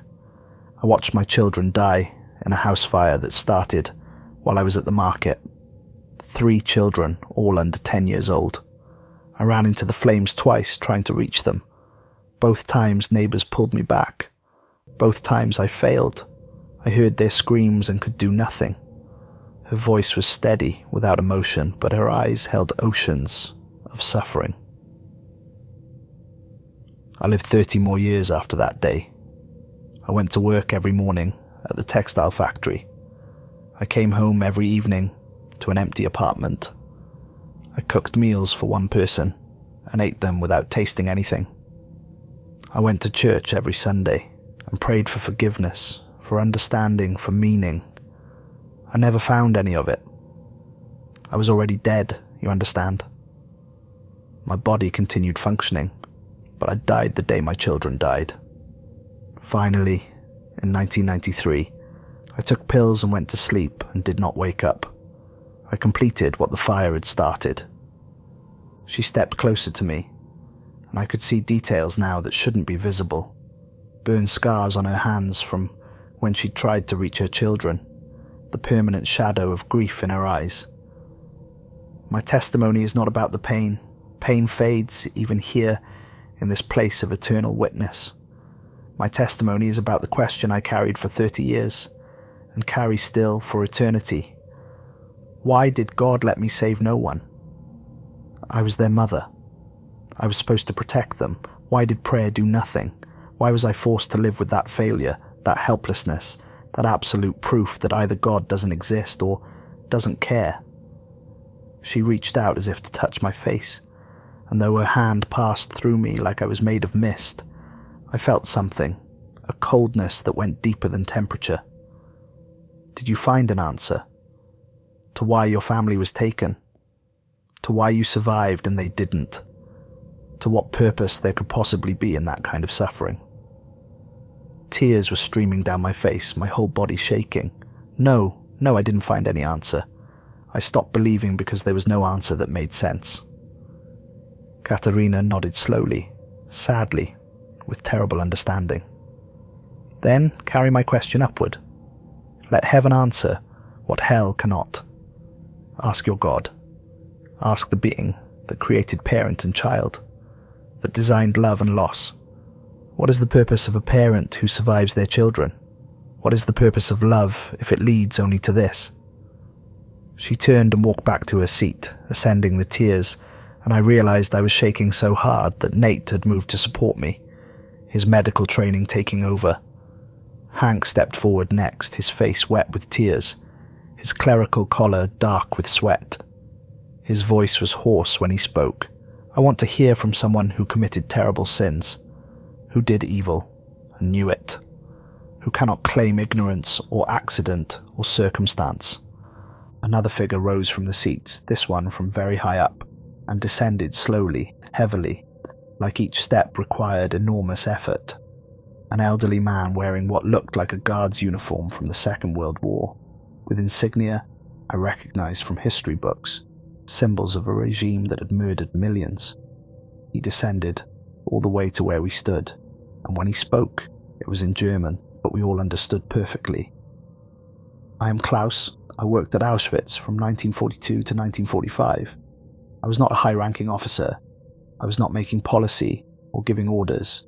Speaker 1: I watched my children die in a house fire that started while I was at the market. 3 children, all under 10 years old. I ran into the flames twice trying to reach them. Both times neighbours pulled me back. Both times I failed. I heard their screams and could do nothing. Her voice was steady, without emotion, but her eyes held oceans of suffering. I lived 30 more years after that day. I went to work every morning at the textile factory. I came home every evening to an empty apartment. I cooked meals for one person and ate them without tasting anything. I went to church every Sunday and prayed for forgiveness, for understanding, for meaning. I never found any of it. I was already dead, you understand? My body continued functioning, but I died the day my children died. Finally, in 1993, I took pills and went to sleep and did not wake up. I completed what the fire had started. She stepped closer to me, and I could see details now that shouldn't be visible. Burned scars on her hands from when she tried to reach her children, the permanent shadow of grief in her eyes. My testimony is not about the pain. Pain fades even here in this place of eternal witness. My testimony is about the question I carried for 30 years and carry still for eternity. Why did God let me save no one? I was their mother. I was supposed to protect them. Why did prayer do nothing? Why was I forced to live with that failure, that helplessness, that absolute proof that either God doesn't exist or doesn't care? She reached out as if to touch my face, and though her hand passed through me like I was made of mist, I felt something, a coldness that went deeper than temperature. Did you find an answer? To why your family was taken? To why you survived and they didn't? To what purpose there could possibly be in that kind of suffering? Tears were streaming down my face, my whole body shaking. No, I didn't find any answer. I stopped believing because there was no answer that made sense. Katerina nodded slowly, sadly, with terrible understanding. Then carry my question upward. Let heaven answer what hell cannot. Ask your God. Ask the being that created parent and child, that designed love and loss. What is the purpose of a parent who survives their children? What is the purpose of love if it leads only to this? She turned and walked back to her seat, ascending the tiers, and I realized I was shaking so hard that Nate had moved to support me, his medical training taking over. Hank stepped forward next, his face wet with tears, his clerical collar dark with sweat. His voice was hoarse when he spoke. I want to hear from someone who committed terrible sins, who did evil and knew it, who cannot claim ignorance or accident or circumstance. Another figure rose from the seats, this one from very high up, and descended slowly, heavily, like each step required enormous effort. An elderly man wearing what looked like a guard's uniform from the Second World War, with insignia I recognized from history books, symbols of a regime that had murdered millions. He descended all the way to where we stood, and when he spoke, it was in German, but we all understood perfectly. I am Klaus. I worked at Auschwitz from 1942 to 1945. I was not a high-ranking officer. I was not making policy or giving orders.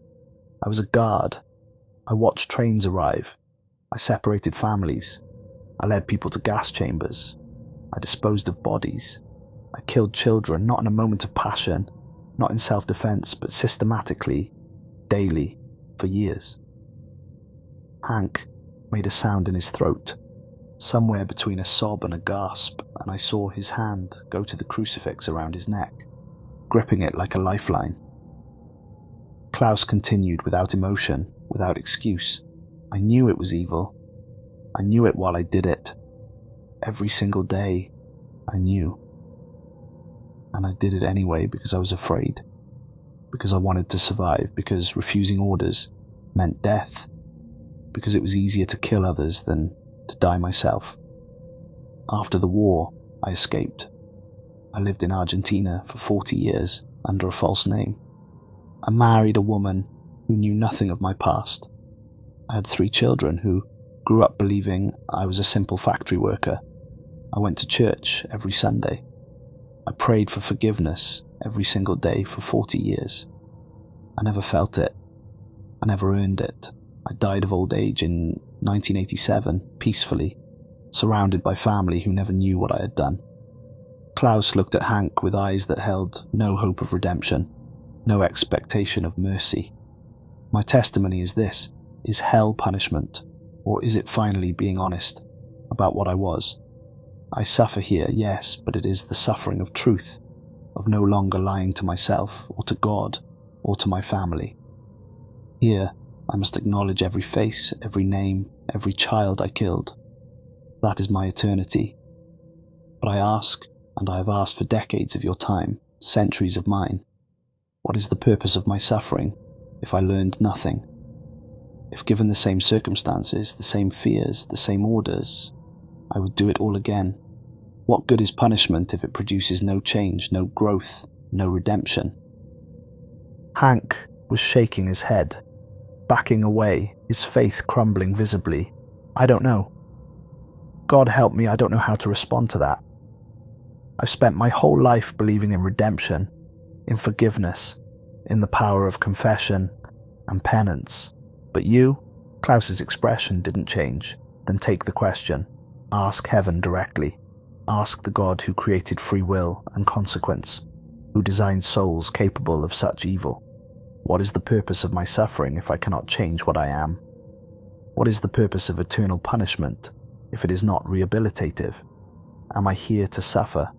Speaker 1: I was a guard. I watched trains arrive. I separated families. I led people to gas chambers. I disposed of bodies. I killed children, not in a moment of passion, not in self-defense, but systematically, daily, for years. Hank made a sound in his throat, somewhere between a sob and a gasp, and I saw his hand go to the crucifix around his neck, gripping it like a lifeline. Klaus continued without emotion, without excuse. I knew it was evil. I knew it while I did it. Every single day, I knew. And I did it anyway because I was afraid. Because I wanted to survive. Because refusing orders meant death. Because it was easier to kill others than to die myself. After the war, I escaped. I lived in Argentina for 40 years under a false name. I married a woman who knew nothing of my past. I had 3 children who grew up believing I was a simple factory worker. I went to church every Sunday. I prayed for forgiveness every single day for 40 years. I never felt it. I never earned it. I died of old age in 1987, peacefully, surrounded by family who never knew what I had done. Klaus looked at Hank with eyes that held no hope of redemption, no expectation of mercy. My testimony is this: is hell punishment, or is it finally being honest about what I was? I suffer here, yes, but it is the suffering of truth, of no longer lying to myself, or to God, or to my family. Here, I must acknowledge every face, every name, every child I killed. That is my eternity. But I ask, and I have asked for decades of your time, centuries of mine, what is the purpose of my suffering if I learned nothing? If given the same circumstances, the same fears, the same orders, I would do it all again. What good is punishment if it produces no change, no growth, no redemption? Hank was shaking his head, backing away, his faith crumbling visibly. I don't know. God help me, I don't know how to respond to that. I've spent my whole life believing in redemption, in forgiveness, in the power of confession and penance. But you, Klaus's expression didn't change. Then take the question. Ask heaven directly. Ask the God who created free will and consequence, who designed souls capable of such evil. What is the purpose of my suffering if I cannot change what I am? What is the purpose of eternal punishment if it is not rehabilitative? Am I here to suffer,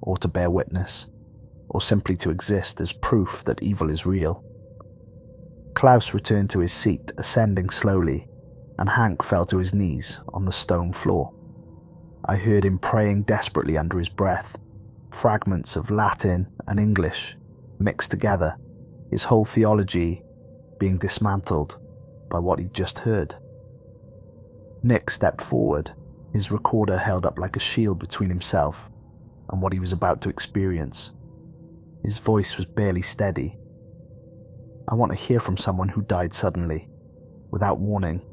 Speaker 1: or to bear witness, or simply to exist as proof that evil is real? Klaus returned to his seat, ascending slowly, and Hank fell to his knees on the stone floor. I heard him praying desperately under his breath, fragments of Latin and English mixed together, his whole theology being dismantled by what he'd just heard. Nick stepped forward, his recorder held up like a shield between himself and what he was about to experience. His voice was barely steady. I want to hear from someone who died suddenly, without warning,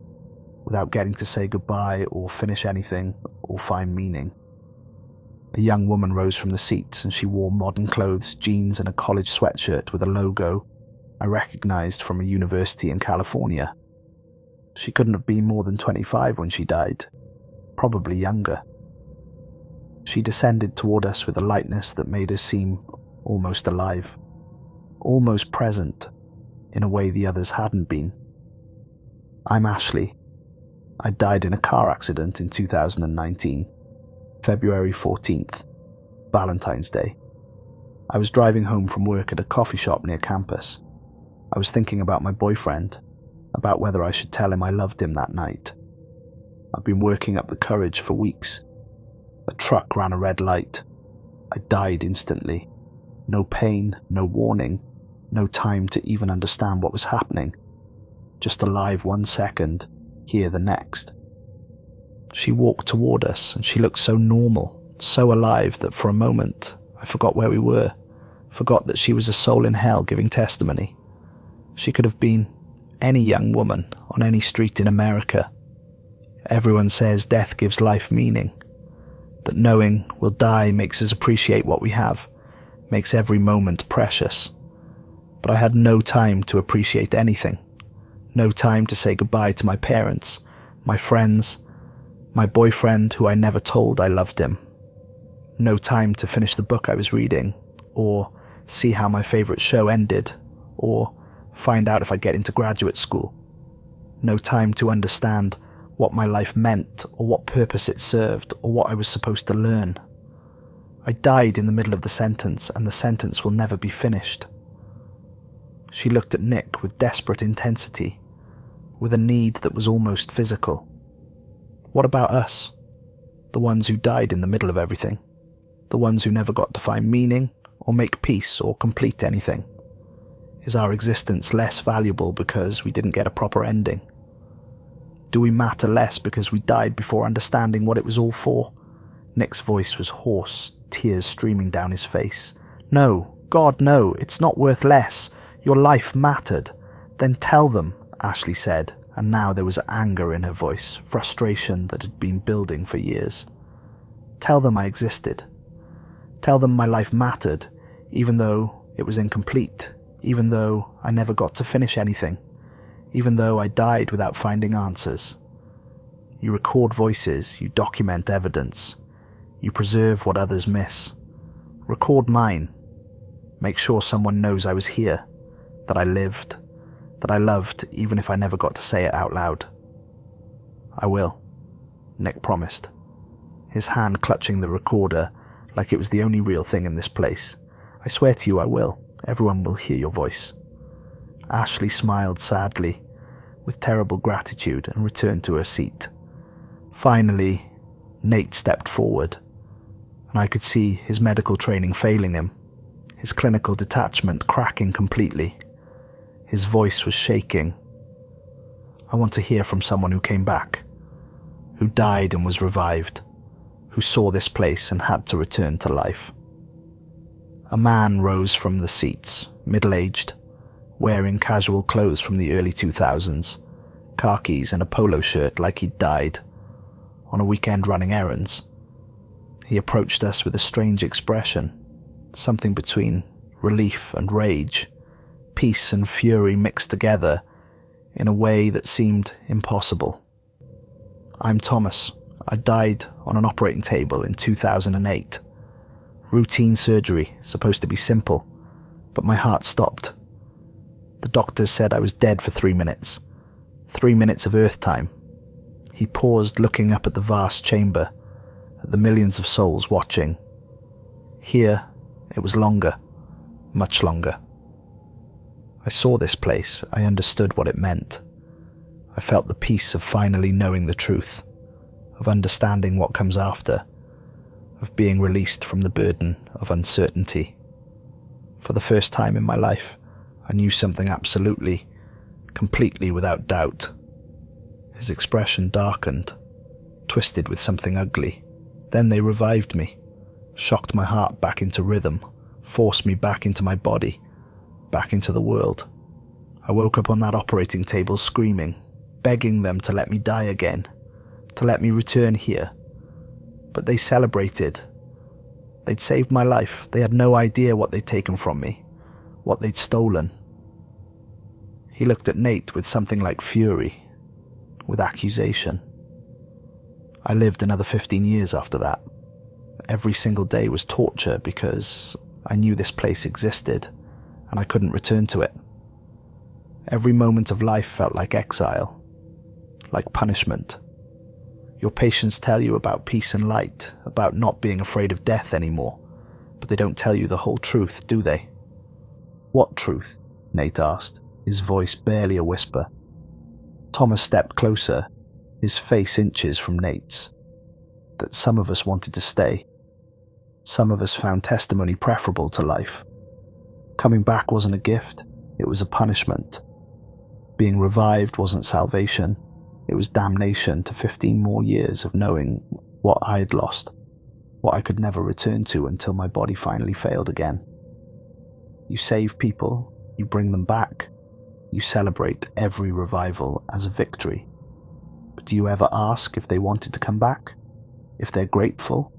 Speaker 1: without getting to say goodbye or finish anything or find meaning. A young woman rose from the seat and she wore modern clothes, jeans and a college sweatshirt with a logo I recognized from a university in California. She couldn't have been more than 25 when she died, probably younger. She descended toward us with a lightness that made her seem almost alive, almost present in a way the others hadn't been. I'm Ashley. I died in a car accident in 2019, February 14th, Valentine's Day. I was driving home from work at a coffee shop near campus. I was thinking about my boyfriend, about whether I should tell him I loved him that night. I'd been working up the courage for weeks. A truck ran a red light. I died instantly. No pain, no warning, no time to even understand what was happening. Just alive 1 second, here the next. She walked toward us and she looked so normal, so alive that for a moment I forgot where we were, forgot that she was a soul in hell giving testimony. She could have been any young woman on any street in America, Everyone says death gives life meaning, that knowing we'll die makes us appreciate what we have, makes every moment precious. But I had no time to appreciate anything. No time to say goodbye to my parents, my friends, my boyfriend who I never told I loved him. No time to finish the book I was reading, or see how my favourite show ended, or find out if I get into graduate school. No time to understand what my life meant, or what purpose it served, or what I was supposed to learn. I died in the middle of the sentence, and the sentence will never be finished. She looked at Nick with desperate intensity, with a need that was almost physical. What about us? The ones who died in the middle of everything? The ones who never got to find meaning, or make peace, or complete anything? Is our existence less valuable because we didn't get a proper ending? Do we matter less because we died before understanding what it was all for? Nick's voice was hoarse, tears streaming down his face. No, God, no, it's not worth less. Your life mattered. Then tell them, Ashley said, and now there was anger in her voice, frustration that had been building for years. Tell them I existed. Tell them my life mattered, even though it was incomplete, even though I never got to finish anything, even though I died without finding answers. You record voices, you document evidence, you preserve what others miss. Record mine. Make sure someone knows I was here, that I lived, that I loved, even if I never got to say it out loud. I will, Nick promised, his hand clutching the recorder like it was the only real thing in this place. I swear to you I will. Everyone will hear your voice. Ashley smiled sadly, with terrible gratitude, and returned to her seat. Finally, Nate stepped forward, and I could see his medical training failing him, his clinical detachment cracking completely. His voice was shaking. I want to hear from someone who came back, who died and was revived, who saw this place and had to return to life. A man rose from the seats, middle-aged, wearing casual clothes from the early 2000s, khakis and a polo shirt like he'd died, on a weekend running errands. He approached us with a strange expression, something between relief and rage, peace and fury mixed together in a way that seemed impossible. I'm Thomas. I died on an operating table in 2008. Routine surgery, supposed to be simple, but my heart stopped. The doctors said I was dead for 3 minutes. 3 minutes of Earth time. He paused, looking up at the vast chamber, at the millions of souls watching. Here, it was longer, much longer. I saw this place. I understood what it meant. I felt the peace of finally knowing the truth, of understanding what comes after, of being released from the burden of uncertainty. For the first time in my life, I knew something absolutely, completely without doubt. His expression darkened, twisted with something ugly. Then they revived me, shocked my heart back into rhythm, forced me back into my body, back into the world. I woke up on that operating table screaming, begging them to let me die again, to let me return here. But they celebrated. They'd saved my life. They had no idea what they'd taken from me, what they'd stolen. He looked at Nate with something like fury, with accusation. I lived another 15 years after that. Every single day was torture because I knew this place existed and I couldn't return to it. Every moment of life felt like exile, like punishment. Your patients tell you about peace and light, about not being afraid of death anymore, but they don't tell you the whole truth, do they? What truth? Nate asked, his voice barely a whisper. Thomas stepped closer, his face inches from Nate's. That some of us wanted to stay. Some of us found testimony preferable to life. Coming back wasn't a gift, it was a punishment. Being revived wasn't salvation, it was damnation to 15 more years of knowing what I'd lost, what I could never return to until my body finally failed again. You save people, you bring them back, you celebrate every revival as a victory. But do you ever ask if they wanted to come back? If they're grateful?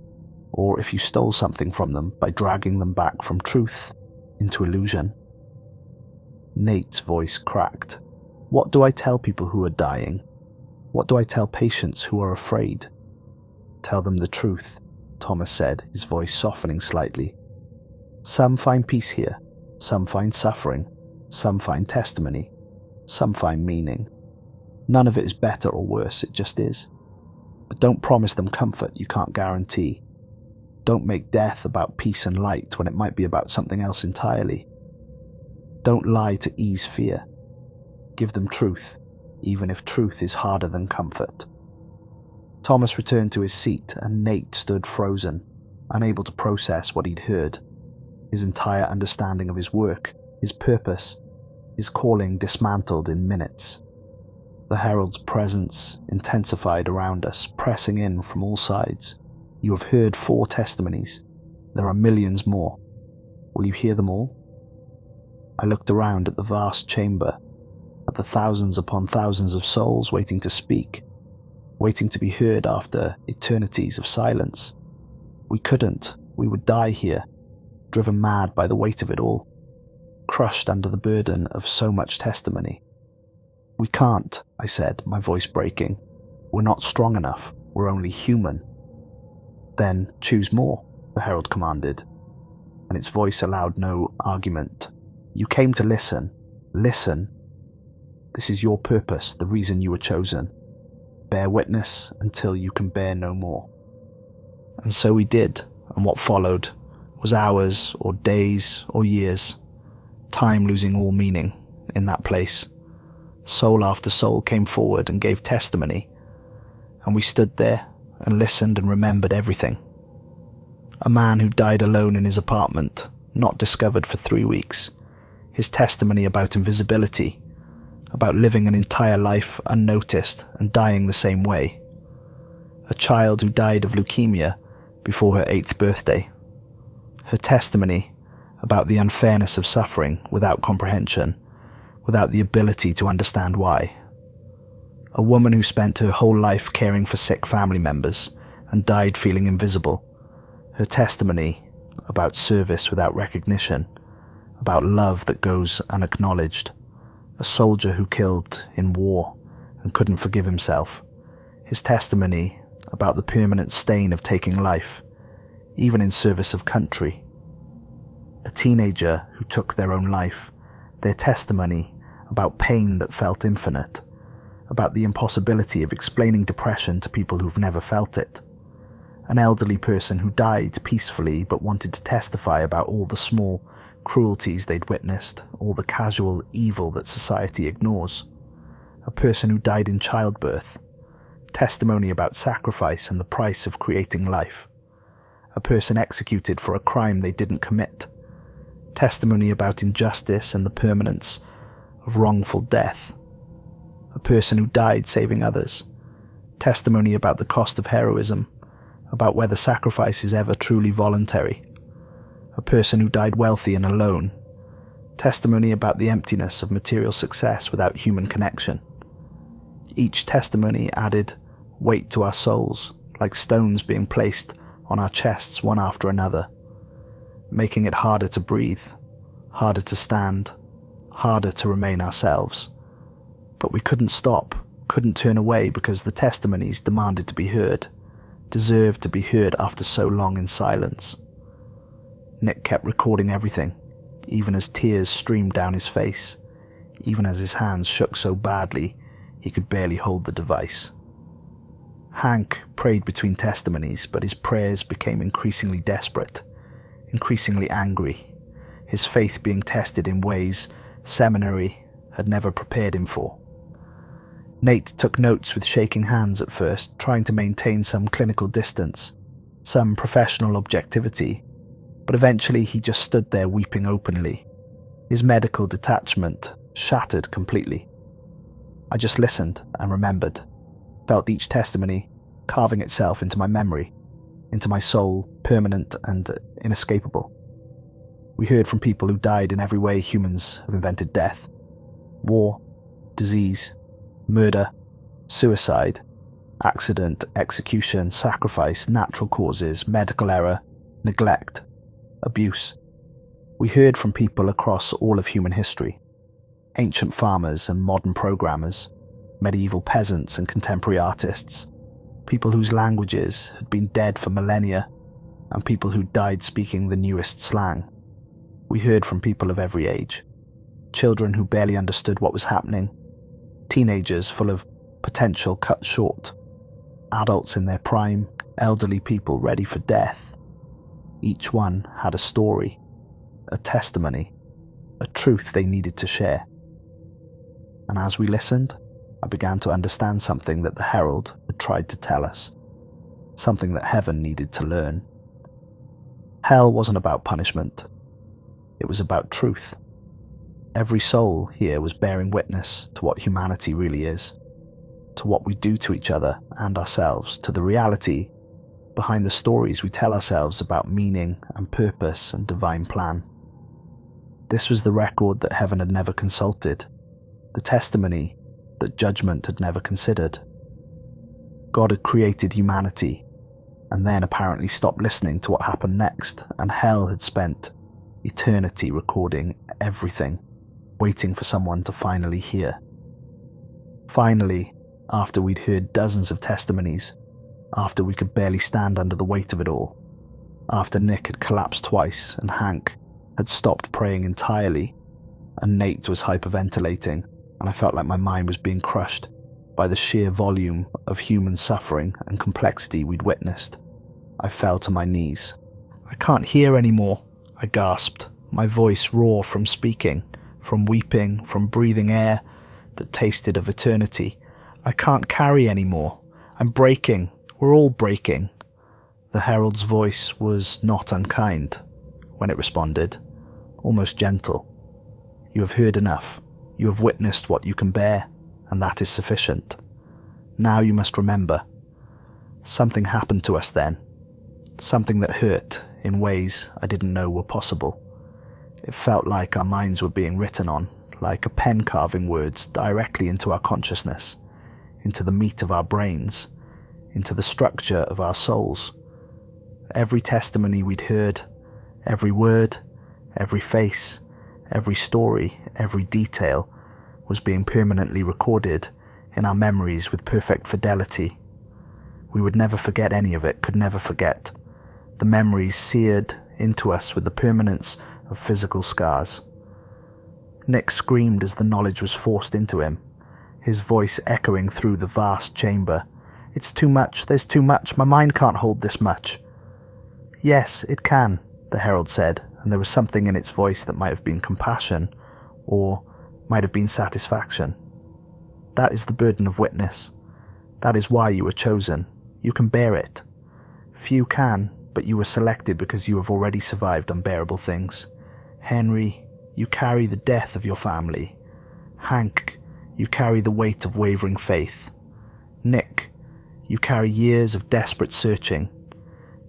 Speaker 1: Or if you stole something from them by dragging them back from truth into illusion? Nate's voice cracked. What do I tell people who are dying? What do I tell patients who are afraid? Tell them the truth, Thomas said, his voice softening slightly. Some find peace here, some find suffering, some find testimony, some find meaning. None of it is better or worse, it just is. But don't promise them comfort you can't guarantee. Don't make death about peace and light when it might be about something else entirely. Don't lie to ease fear. Give them truth, even if truth is harder than comfort. Thomas returned to his seat and Nate stood frozen, unable to process what he'd heard. His entire understanding of his work, his purpose, his calling dismantled in minutes. The Herald's presence intensified around us, pressing in from all sides. You have heard 4 testimonies. There are millions more. Will you hear them all? I looked around at the vast chamber, at the thousands upon thousands of souls waiting to speak, waiting to be heard after eternities of silence. We couldn't. We would die here, driven mad by the weight of it all, crushed under the burden of so much testimony. We can't, I said, my voice breaking. We're not strong enough. We're only human. Then choose more, the Herald commanded, and its voice allowed no argument. You came to listen. Listen. This is your purpose, the reason you were chosen. Bear witness until you can bear no more. And so we did, and what followed was hours or days or years, time losing all meaning in that place. Soul after soul came forward and gave testimony, and we stood there and listened and remembered everything. A man who died alone in his apartment, not discovered for 3 weeks. His testimony about invisibility, about living an entire life unnoticed and dying the same way. A child who died of leukemia before her 8th birthday. Her testimony about the unfairness of suffering without comprehension, without the ability to understand why. A woman who spent her whole life caring for sick family members and died feeling invisible. Her testimony about service without recognition, about love that goes unacknowledged. A soldier who killed in war and couldn't forgive himself. His testimony about the permanent stain of taking life, even in service of country. A teenager who took their own life. Their testimony about pain that felt infinite, about the impossibility of explaining depression to people who've never felt it. An elderly person who died peacefully but wanted to testify about all the small cruelties they'd witnessed, all the casual evil that society ignores. A person who died in childbirth. Testimony about sacrifice and the price of creating life. A person executed for a crime they didn't commit. Testimony about injustice and the permanence of wrongful death. A person who died saving others. Testimony about the cost of heroism, about whether sacrifice is ever truly voluntary. A person who died wealthy and alone. Testimony about the emptiness of material success without human connection. Each testimony added weight to our souls, like stones being placed on our chests one after another, making it harder to breathe, harder to stand, harder to remain ourselves. But we couldn't stop, couldn't turn away because the testimonies demanded to be heard, deserved to be heard after so long in silence. Nick kept recording everything, even as tears streamed down his face, even as his hands shook so badly he could barely hold the device. Hank prayed between testimonies, but his prayers became increasingly desperate, increasingly angry, his faith being tested in ways seminary had never prepared him for. Nate took notes with shaking hands at first, trying to maintain some clinical distance, some professional objectivity, but eventually he just stood there weeping openly, his medical detachment shattered completely. I just listened and remembered, felt each testimony carving itself into my memory, into my soul, permanent and inescapable. We heard from people who died in every way humans have invented death. War, disease, murder, suicide, Accident, execution, sacrifice, natural causes, medical error, neglect, abuse. We heard from people across all of human history. Ancient farmers and modern programmers, medieval peasants and contemporary artists, people whose languages had been dead for millennia, and people who died speaking the newest slang. We heard from people of every age. Children who barely understood what was happening, teenagers full of potential cut short, adults in their prime, elderly people ready for death. Each one had a story, a testimony, a truth they needed to share. And as we listened, I began to understand something that the Herald had tried to tell us, something that heaven needed to learn. Hell wasn't about punishment. It was about truth. Every soul here was bearing witness to what humanity really is, to what we do to each other and ourselves, to the reality behind the stories we tell ourselves about meaning and purpose and divine plan. This was the record that heaven had never consulted, the testimony that judgment had never considered. God had created humanity, and then apparently stopped listening to what happened next, and hell had spent eternity recording everything, waiting for someone to finally hear. Finally, after we'd heard dozens of testimonies, after we could barely stand under the weight of it all, after Nick had collapsed twice and Hank had stopped praying entirely, and Nate was hyperventilating, and I felt like my mind was being crushed by the sheer volume of human suffering and complexity we'd witnessed, I fell to my knees. "I can't hear anymore," I gasped, my voice raw from speaking, from weeping, from breathing air that tasted of eternity. "I can't carry anymore. I'm breaking. We're all breaking." The Herald's voice was not unkind when it responded, almost gentle. "You have heard enough. You have witnessed what you can bear, and that is sufficient. Now you must remember. Something happened to us then. Something that hurt in ways I didn't know were possible. It felt like our minds were being written on, like a pen carving words directly into our consciousness, into the meat of our brains, into the structure of our souls. Every testimony we'd heard, every word, every face, every story, every detail was being permanently recorded in our memories with perfect fidelity. We would never forget any of it, could never forget. The memories seared into us with the permanence of physical scars. Nick screamed as the knowledge was forced into him, his voice echoing through the vast chamber. "It's too much, there's too much, my mind can't hold this much." "Yes, it can," the Herald said, and there was something in its voice that might have been compassion, or might have been satisfaction. "That is the burden of witness. That is why you were chosen. You can bear it. Few can, but you were selected because you have already survived unbearable things. Henry, you carry the death of your family. Hank, you carry the weight of wavering faith. Nick, you carry years of desperate searching.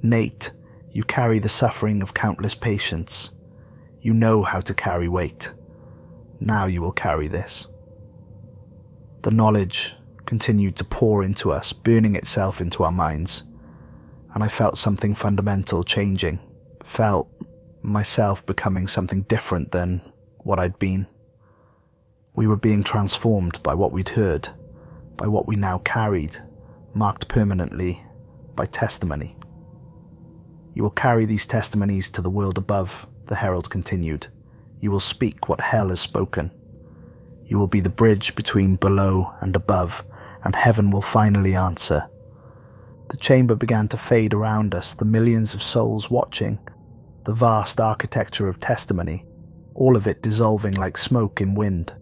Speaker 1: Nate, you carry the suffering of countless patients. You know how to carry weight. Now you will carry this." The knowledge continued to pour into us, burning itself into our minds, and I felt something fundamental changing, felt myself becoming something different than what I'd been. We were being transformed by what we'd heard, by what we now carried, marked permanently by testimony. "You will carry these testimonies to the world above," the Herald continued. "You will speak what hell has spoken. You will be the bridge between below and above, and heaven will finally answer." The chamber began to fade around us, the millions of souls watching, the vast architecture of testimony, all of it dissolving like smoke in wind.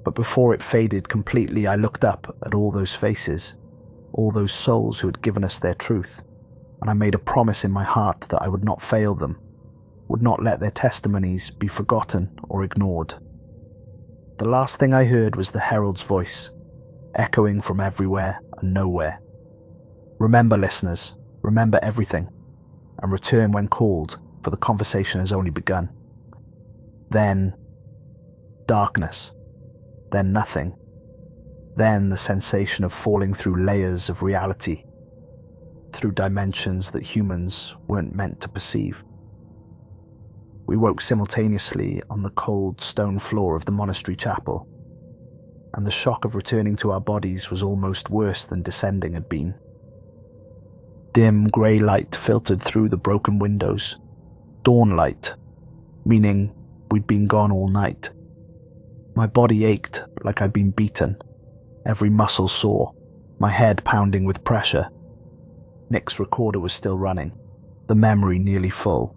Speaker 1: But before it faded completely, I looked up at all those faces, all those souls who had given us their truth, and I made a promise in my heart that I would not fail them, would not let their testimonies be forgotten or ignored. The last thing I heard was the Herald's voice, echoing from everywhere and nowhere. "Remember, listeners, remember everything, and return when called, for the conversation has only begun." Then darkness, then nothing, then the sensation of falling through layers of reality, through dimensions that humans weren't meant to perceive. We woke simultaneously on the cold stone floor of the monastery chapel, and the shock of returning to our bodies was almost worse than descending had been. Dim grey light filtered through the broken windows. Dawn light, meaning we'd been gone all night. My body ached like I'd been beaten, every muscle sore, my head pounding with pressure. Nick's recorder was still running, the memory nearly full,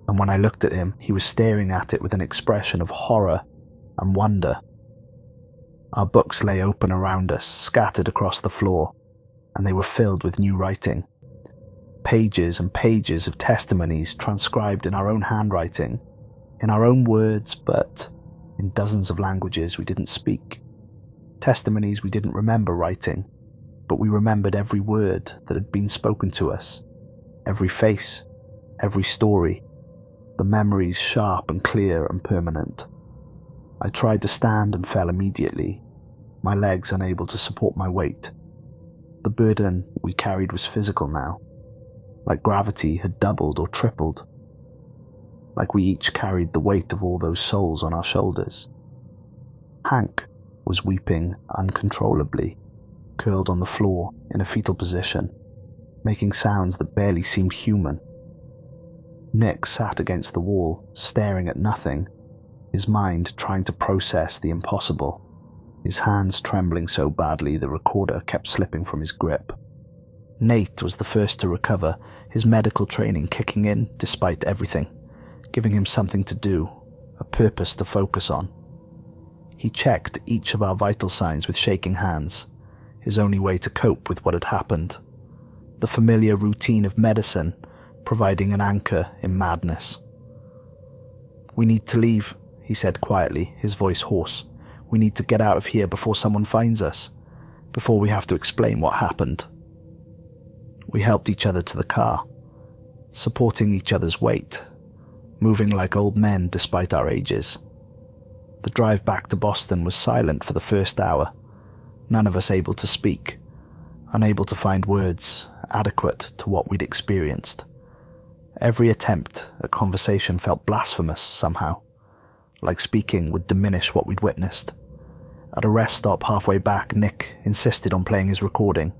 Speaker 1: and when I looked at him, he was staring at it with an expression of horror and wonder. Our books lay open around us, scattered across the floor, and they were filled with new writing. Pages and pages of testimonies transcribed in our own handwriting, in our own words, but in dozens of languages we didn't speak. Testimonies we didn't remember writing, but we remembered every word that had been spoken to us, every face, every story, the memories sharp and clear and permanent. I tried to stand and fell immediately, my legs unable to support my weight. The burden we carried was physical now, like gravity had doubled or tripled, like we each carried the weight of all those souls on our shoulders. Hank was weeping uncontrollably, curled on the floor in a fetal position, making sounds that barely seemed human. Nick sat against the wall, staring at nothing, his mind trying to process the impossible, his hands trembling so badly the recorder kept slipping from his grip. Nate was the first to recover, his medical training kicking in despite everything, giving him something to do, a purpose to focus on. He checked each of our vital signs with shaking hands, his only way to cope with what had happened. The familiar routine of medicine, providing an anchor in madness. "We need to leave," he said quietly, his voice hoarse. "We need to get out of here before someone finds us, before we have to explain what happened." We helped each other to the car, supporting each other's weight, moving like old men despite our ages. The drive back to Boston was silent for the first hour, none of us able to speak, unable to find words adequate to what we'd experienced. Every attempt at conversation felt blasphemous somehow, like speaking would diminish what we'd witnessed. At a rest stop halfway back, Nick insisted on playing his recording,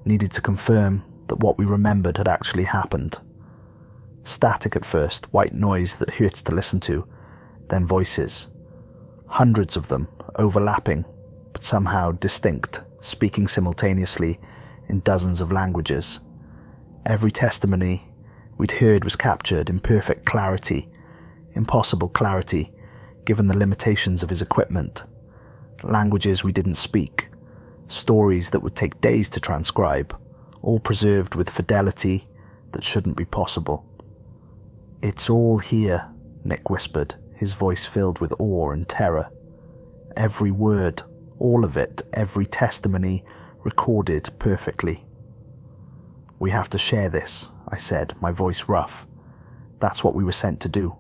Speaker 1: needed to confirm that what we remembered had actually happened. Static at first, white noise that hurts to listen to, then voices. Hundreds of them, overlapping, but somehow distinct, speaking simultaneously in dozens of languages. Every testimony we'd heard was captured in perfect clarity, impossible clarity, given the limitations of his equipment. Languages we didn't speak, stories that would take days to transcribe, all preserved with fidelity that shouldn't be possible. "It's all here," Nick whispered, his voice filled with awe and terror. Every word, all of it, every testimony, recorded perfectly. "We have to share this," I said, my voice rough. "That's what we were sent to do,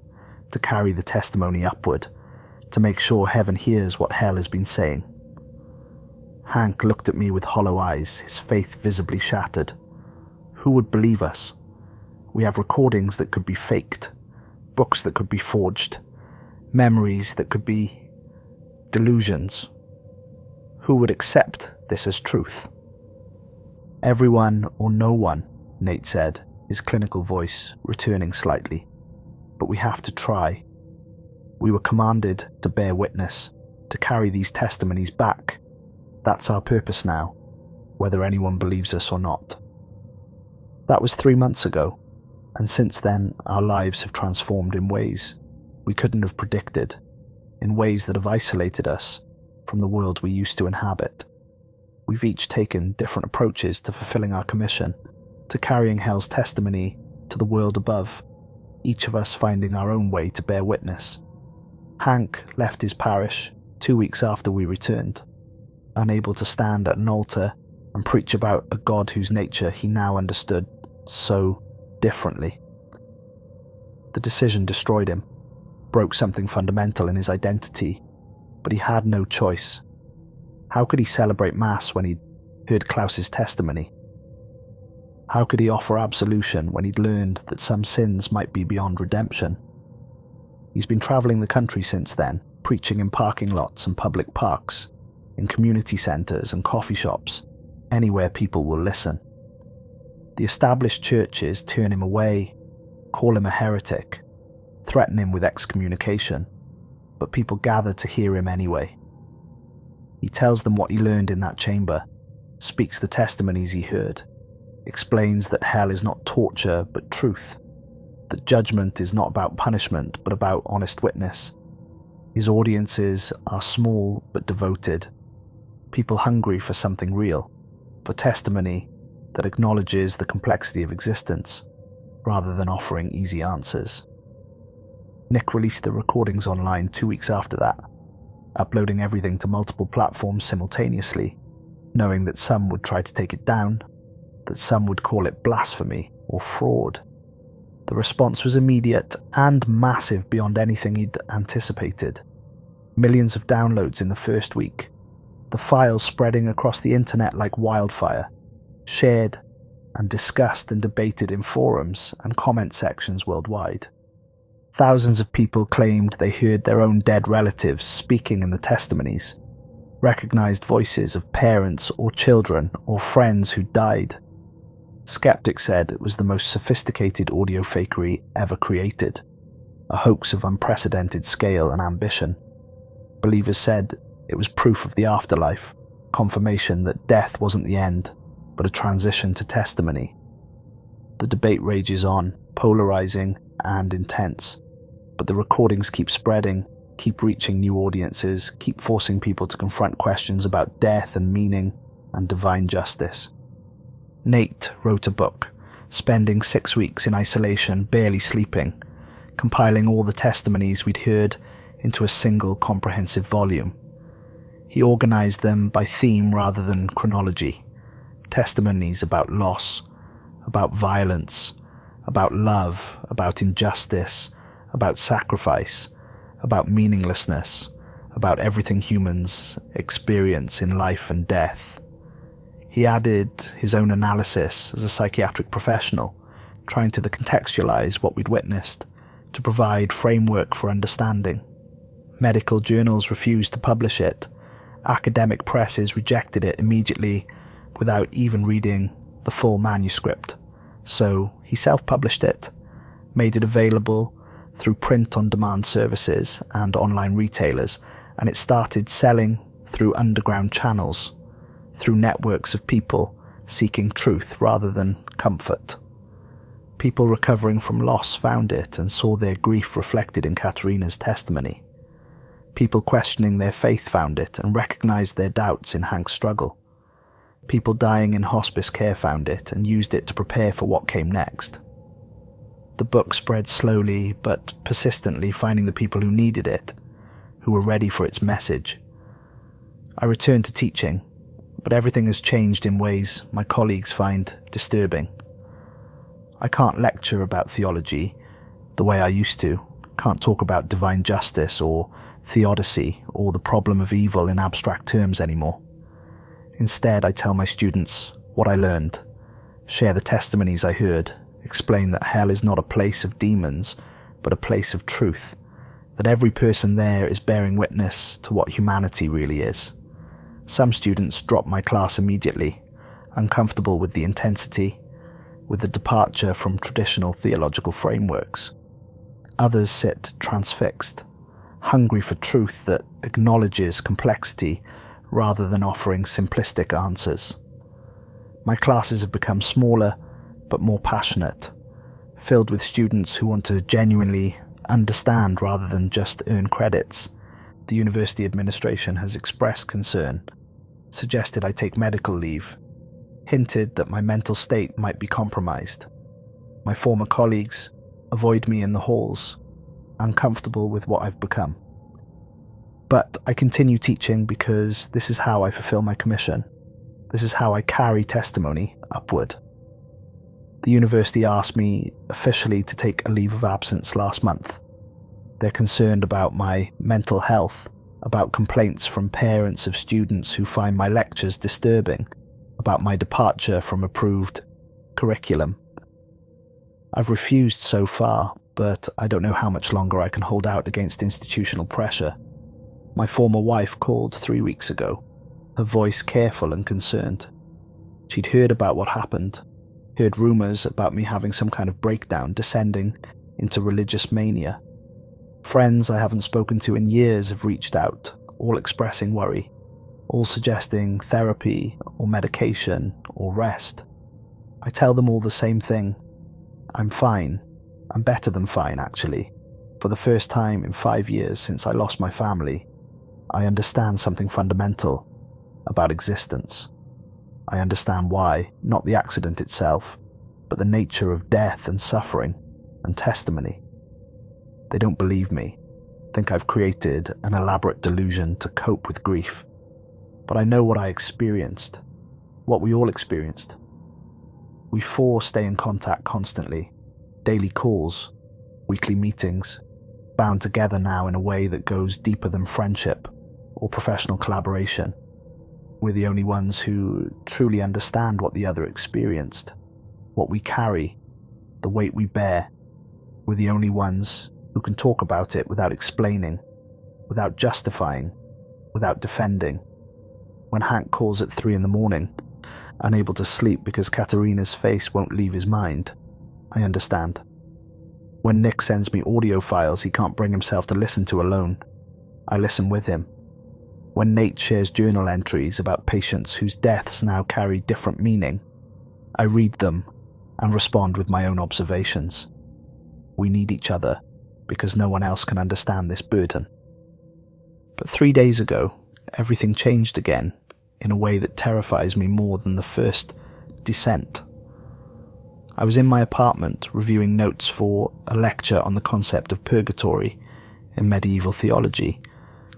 Speaker 1: to carry the testimony upward, to make sure heaven hears what hell has been saying." Hank looked at me with hollow eyes, his faith visibly shattered. Who would believe us? We have recordings that could be faked, books that could be forged, memories that could be delusions. Who would accept this as truth? "Everyone or no one," Nate said, his clinical voice returning slightly. "But we have to try. We were commanded to bear witness, to carry these testimonies back. That's our purpose now, whether anyone believes us or not." That was 3 months ago, and since then our lives have transformed in ways we couldn't have predicted, in ways that have isolated us from the world we used to inhabit. We've each taken different approaches to fulfilling our commission, to carrying hell's testimony to the world above, each of us finding our own way to bear witness. Hank left his parish 2 weeks after we returned, unable to stand at an altar and preach about a God whose nature he now understood so differently. The decision destroyed him, broke something fundamental in his identity, but he had no choice. How could he celebrate Mass when he'd heard Klaus's testimony? How could he offer absolution when he'd learned that some sins might be beyond redemption? He's been travelling the country since then, preaching in parking lots and public parks, in community centres and coffee shops, anywhere people will listen. The established churches turn him away, call him a heretic, threaten him with excommunication, but people gather to hear him anyway. He tells them what he learned in that chamber, speaks the testimonies he heard, explains that hell is not torture but truth, that judgment is not about punishment but about honest witness. His audiences are small but devoted, people hungry for something real, for testimony that acknowledges the complexity of existence, rather than offering easy answers. Nick released the recordings online 2 weeks after that, uploading everything to multiple platforms simultaneously, knowing that some would try to take it down, that some would call it blasphemy or fraud. The response was immediate and massive beyond anything he'd anticipated. Millions of downloads in the first week, the files spreading across the internet like wildfire, shared and discussed and debated in forums and comment sections worldwide. Thousands of people claimed they heard their own dead relatives speaking in the testimonies, recognized voices of parents or children or friends who died. Skeptics said it was the most sophisticated audio fakery ever created, a hoax of unprecedented scale and ambition. Believers said it was proof of the afterlife, confirmation that death wasn't the end, but a transition to testimony. The debate rages on, polarizing and intense, but the recordings keep spreading, keep reaching new audiences, keep forcing people to confront questions about death and meaning and divine justice. Nate wrote a book, spending 6 weeks in isolation, barely sleeping, compiling all the testimonies we'd heard into a single comprehensive volume. He organized them by theme rather than chronology. Testimonies about loss, about violence, about love, about injustice, about sacrifice, about meaninglessness, about everything humans experience in life and death. He added his own analysis as a psychiatric professional, trying to contextualize what we'd witnessed, to provide framework for understanding. Medical journals refused to publish it. Academic presses rejected it immediately without even reading the full manuscript. So he self-published it, made it available through print-on-demand services and online retailers, and it started selling through underground channels, through networks of people seeking truth rather than comfort. People recovering from loss found it and saw their grief reflected in Katerina's testimony. People questioning their faith found it and recognized their doubts in Hank's struggle. People dying in hospice care found it and used it to prepare for what came next. The book spread slowly but persistently, finding the people who needed it, who were ready for its message. I returned to teaching, but everything has changed in ways my colleagues find disturbing. I can't lecture about theology the way I used to, can't talk about divine justice or theodicy or the problem of evil in abstract terms anymore. Instead, I tell my students what I learned, share the testimonies I heard, explain that hell is not a place of demons, but a place of truth, that every person there is bearing witness to what humanity really is. Some students drop my class immediately, uncomfortable with the intensity, with the departure from traditional theological frameworks. Others sit transfixed, hungry for truth that acknowledges complexity rather than offering simplistic answers. My classes have become smaller but more passionate, filled with students who want to genuinely understand rather than just earn credits. The university administration has expressed concern, suggested I take medical leave, hinted that my mental state might be compromised. My former colleagues avoid me in the halls, uncomfortable with what I've become. But I continue teaching because this is how I fulfill my commission. This is how I carry testimony upward. The university asked me officially to take a leave of absence last month. They're concerned about my mental health about complaints from parents of students who find my lectures disturbing, about my departure from approved curriculum. I've refused so far, but I don't know how much longer I can hold out against institutional pressure. My former wife called 3 weeks ago, her voice careful and concerned. She'd heard about what happened, heard rumours about me having some kind of breakdown descending into religious mania. Friends I haven't spoken to in years have reached out, all expressing worry, all suggesting therapy or medication or rest. I tell them all the same thing. I'm fine. I'm better than fine, actually. For the first time in 5 years since I lost my family, I understand something fundamental about existence. I understand why, not the accident itself, but the nature of death and suffering and testimony. They don't believe me, think I've created an elaborate delusion to cope with grief. But I know what I experienced, what we all experienced. We four stay in contact constantly, daily calls, weekly meetings, bound together now in a way that goes deeper than friendship or professional collaboration. We're the only ones who truly understand what the other experienced, what we carry, the weight we bear. We're the only ones who can talk about it without explaining, without justifying, without defending. When Hank calls at 3 a.m, unable to sleep because Katerina's face won't leave his mind, I understand. When Nick sends me audio files he can't bring himself to listen to alone, I listen with him. When Nate shares journal entries about patients whose deaths now carry different meaning, I read them and respond with my own observations. We need each other because no one else can understand this burden. But 3 days ago, everything changed again in a way that terrifies me more than the first descent. I was in my apartment reviewing notes for a lecture on the concept of purgatory in medieval theology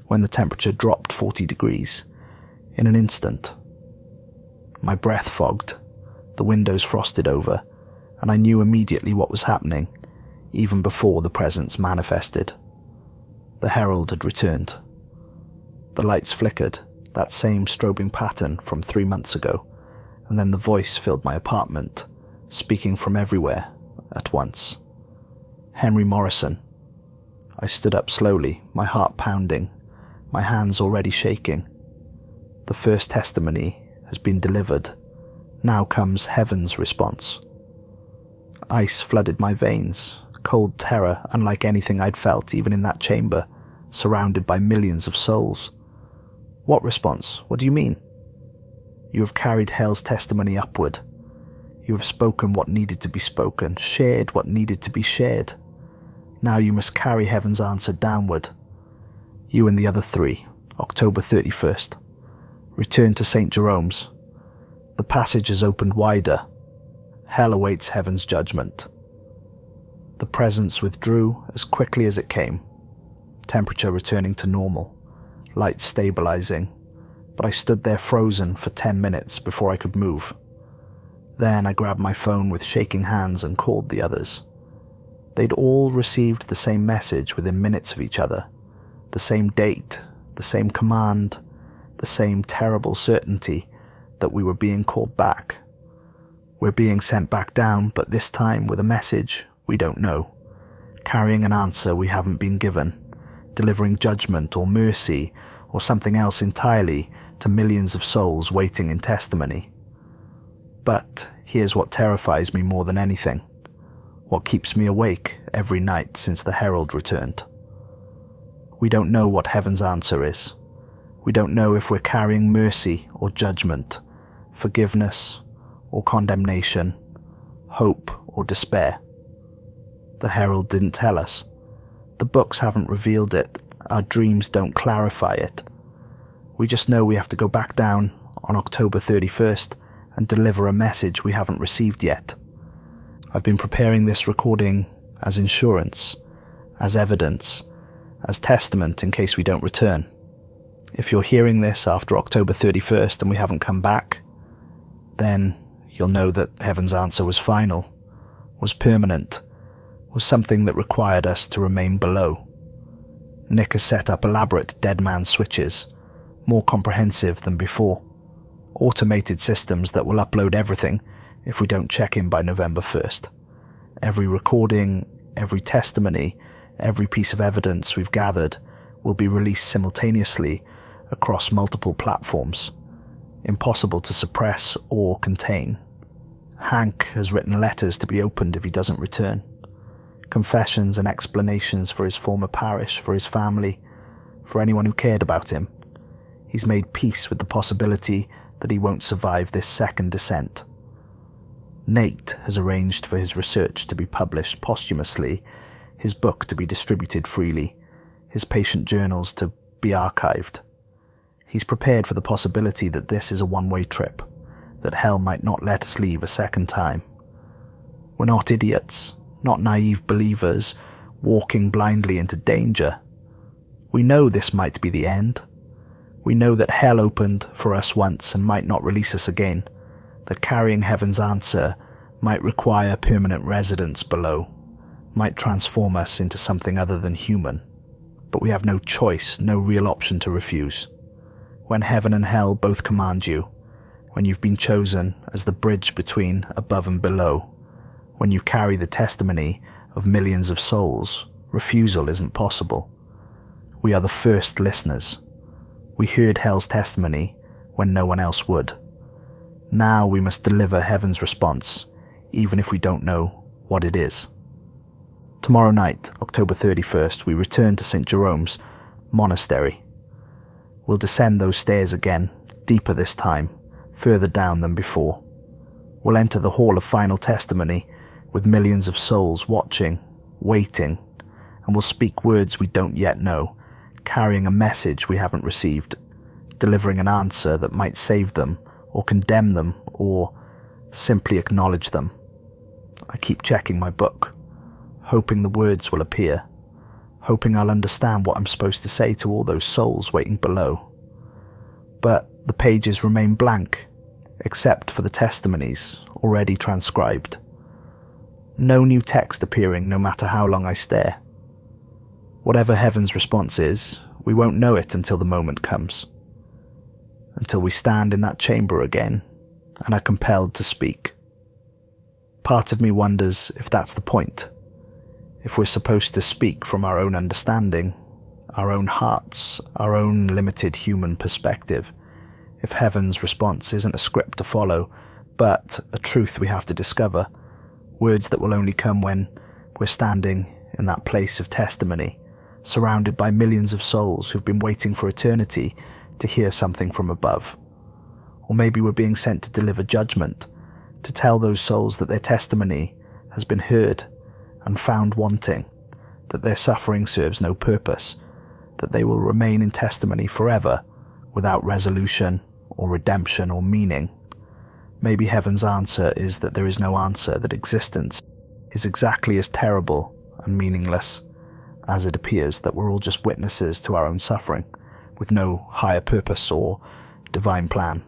Speaker 1: when the temperature dropped 40 degrees in an instant. My breath fogged, the windows frosted over, and I knew immediately what was happening, even before the presence manifested. The herald had returned. The lights flickered, that same strobing pattern from 3 months ago, and then the voice filled my apartment, speaking from everywhere at once. Henry Morrison. I stood up slowly, my heart pounding, my hands already shaking. The first testimony has been delivered. Now comes heaven's response. Ice flooded my veins, cold terror unlike anything I'd felt even in that chamber, surrounded by millions of souls. What response? What do you mean? You have carried hell's testimony upward. You have spoken what needed to be spoken, shared what needed to be shared. Now you must carry heaven's answer downward. You and the other 3, October 31st. Return to St. Jerome's. The passage is opened wider. Hell awaits heaven's judgment. The presence withdrew as quickly as it came, temperature returning to normal, lights stabilizing, but I stood there frozen for 10 minutes before I could move. Then I grabbed my phone with shaking hands and called the others. They'd all received the same message within minutes of each other, the same date, the same command, the same terrible certainty that we were being called back. We're being sent back down, but this time with a message we don't know, carrying an answer we haven't been given, delivering judgment or mercy or something else entirely to millions of souls waiting in testimony. But here's what terrifies me more than anything, what keeps me awake every night since the herald returned. We don't know what heaven's answer is. We don't know if we're carrying mercy or judgment, forgiveness or condemnation, hope or despair. The herald didn't tell us. The books haven't revealed it. Our dreams don't clarify it. We just know we have to go back down on October 31st and deliver a message we haven't received yet. I've been preparing this recording as insurance, as evidence, as testament in case we don't return. If you're hearing this after October 31st and we haven't come back, then you'll know that heaven's answer was final, was permanent, was something that required us to remain below. Nick has set up elaborate dead man switches, more comprehensive than before. Automated systems that will upload everything if we don't check in by November 1st. Every recording, every testimony, every piece of evidence we've gathered will be released simultaneously across multiple platforms, impossible to suppress or contain. Hank has written letters to be opened if he doesn't return. Confessions and explanations for his former parish, for his family, for anyone who cared about him. He's made peace with the possibility that he won't survive this second descent. Nate has arranged for his research to be published posthumously, his book to be distributed freely, his patient journals to be archived. He's prepared for the possibility that this is a one-way trip, that hell might not let us leave a second time. We're not idiots, not naive believers walking blindly into danger. We know this might be the end. We know that hell opened for us once and might not release us again, that carrying heaven's answer might require permanent residence below, might transform us into something other than human. But we have no choice, no real option to refuse. When heaven and hell both command you, when you've been chosen as the bridge between above and below, when you carry the testimony of millions of souls, refusal isn't possible. We are the first listeners. We heard hell's testimony when no one else would. Now we must deliver heaven's response, even if we don't know what it is. Tomorrow night, October 31st, we return to St. Jerome's Monastery. We'll descend those stairs again, deeper this time, further down than before. We'll enter the Hall of Final Testimony with millions of souls watching, waiting, and we'll speak words we don't yet know, carrying a message we haven't received, delivering an answer that might save them, or condemn them, or simply acknowledge them. I keep checking my book, hoping the words will appear, hoping I'll understand what I'm supposed to say to all those souls waiting below. But the pages remain blank, except for the testimonies already transcribed. No new text appearing no matter how long I stare. Whatever heaven's response is, we won't know it until the moment comes. Until we stand in that chamber again and are compelled to speak. Part of me wonders if that's the point. If we're supposed to speak from our own understanding, our own hearts, our own limited human perspective. If heaven's response isn't a script to follow, but a truth we have to discover. Words that will only come when we're standing in that place of testimony, surrounded by millions of souls who've been waiting for eternity to hear something from above. Or maybe we're being sent to deliver judgment, to tell those souls that their testimony has been heard and found wanting, that their suffering serves no purpose, that they will remain in testimony forever without resolution or redemption or meaning. Maybe heaven's answer is that there is no answer, that existence is exactly as terrible and meaningless as it appears, that we're all just witnesses to our own suffering, with no higher purpose or divine plan.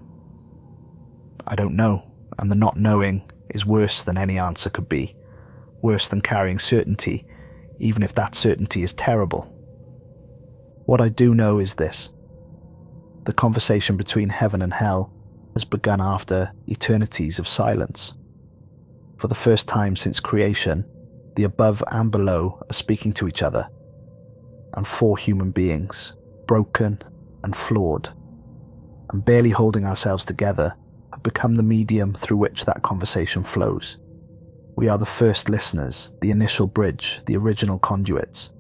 Speaker 1: I don't know, and the not knowing is worse than any answer could be, worse than carrying certainty, even if that certainty is terrible. What I do know is this: the conversation between heaven and hell has begun after eternities of silence. For the first time since creation, the above and below are speaking to each other, and four human beings, broken and flawed, and barely holding ourselves together, have become the medium through which that conversation flows. We are the first listeners, the initial bridge, the original conduits.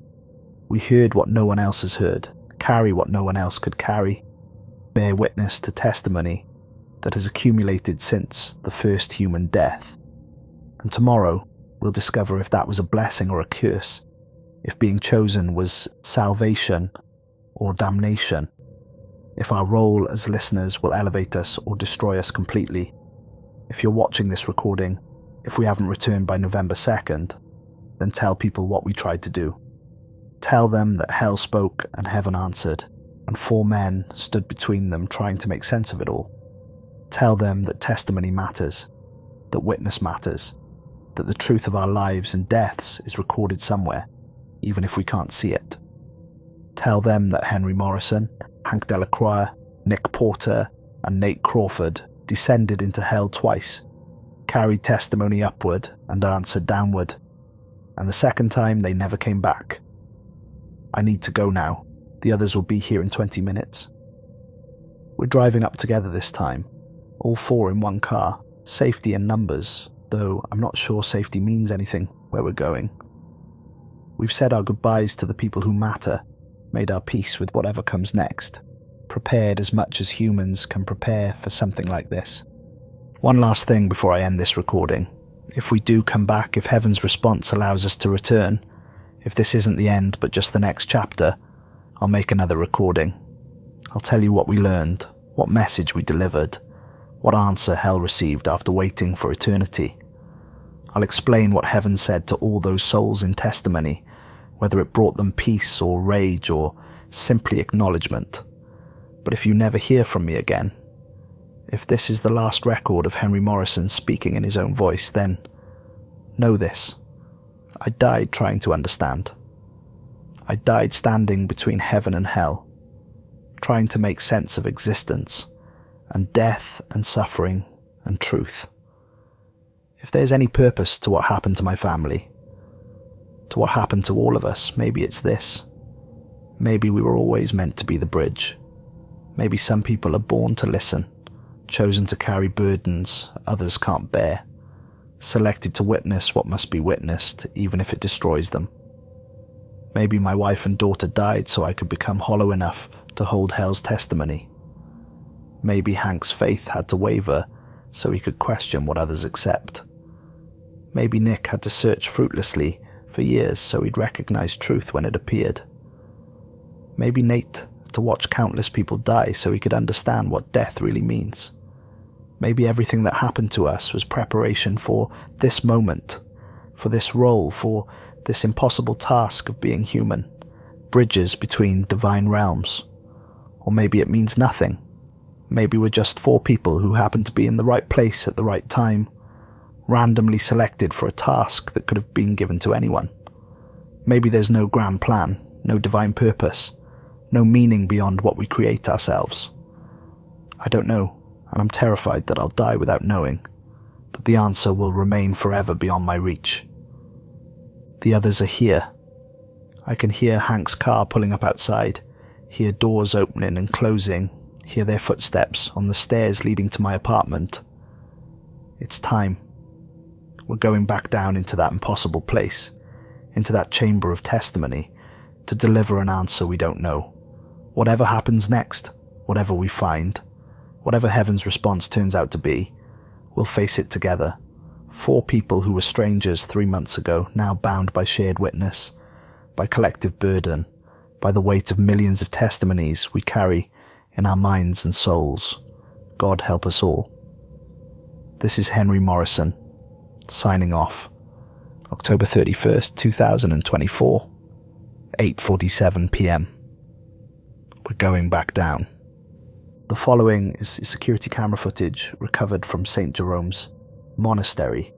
Speaker 1: We heard what no one else has heard, carry what no one else could carry, bear witness to testimony that has accumulated since the first human death. And tomorrow, we'll discover if that was a blessing or a curse, if being chosen was salvation or damnation, if our role as listeners will elevate us or destroy us completely. If you're watching this recording, if we haven't returned by November 2nd, then tell people what we tried to do. Tell them that hell spoke and heaven answered, and four men stood between them trying to make sense of it all. Tell them that testimony matters, that witness matters, that the truth of our lives and deaths is recorded somewhere, even if we can't see it. Tell them that Henry Morrison, Hank Delacroix, Nick Porter, and Nate Crawford descended into hell twice, carried testimony upward and answered downward, and the second time they never came back. I need to go now. The others will be here in 20 minutes. We're driving up together this time, all four in one car, safety in numbers, though I'm not sure safety means anything where we're going. We've said our goodbyes to the people who matter, made our peace with whatever comes next, prepared as much as humans can prepare for something like this. One last thing before I end this recording. If we do come back, if Heaven's response allows us to return, if this isn't the end but just the next chapter, I'll make another recording. I'll tell you what we learned, what message we delivered, what answer hell received after waiting for eternity. I'll explain what Heaven said to all those souls in testimony, whether it brought them peace or rage or simply acknowledgement. But if you never hear from me again, if this is the last record of Henry Morrison speaking in his own voice, then know this. I died trying to understand. I died standing between heaven and hell, trying to make sense of existence, and death and suffering and truth. If there's any purpose to what happened to my family, to what happened to all of us, maybe it's this. Maybe we were always meant to be the bridge. Maybe some people are born to listen, chosen to carry burdens others can't bear, selected to witness what must be witnessed, even if it destroys them. Maybe my wife and daughter died so I could become hollow enough to hold hell's testimony. Maybe Hank's faith had to waver so he could question what others accept. Maybe Nick had to search fruitlessly for years so he'd recognize truth when it appeared. Maybe Nate had to watch countless people die so he could understand what death really means. Maybe everything that happened to us was preparation for this moment, for this role, for this impossible task of being human, bridges between divine realms. Or maybe it means nothing. Maybe we're just four people who happen to be in the right place at the right time, randomly selected for a task that could have been given to anyone. Maybe there's no grand plan, no divine purpose, no meaning beyond what we create ourselves. I don't know, and I'm terrified that I'll die without knowing, that the answer will remain forever beyond my reach. The others are here. I can hear Hank's car pulling up outside, hear doors opening and closing, hear their footsteps on the stairs leading to my apartment. It's time. We're going back down into that impossible place, into that chamber of testimony, to deliver an answer we don't know. Whatever happens next, whatever we find, whatever Heaven's response turns out to be, we'll face it together. Four people who were strangers 3 months ago, now bound by shared witness, by collective burden, by the weight of millions of testimonies we carry in our minds and souls. God help us all. This is Henry Morrison, signing off. October 31st, 2024, 8:47 p.m. We're going back down. The following is security camera footage recovered from St. Jerome's Monastery,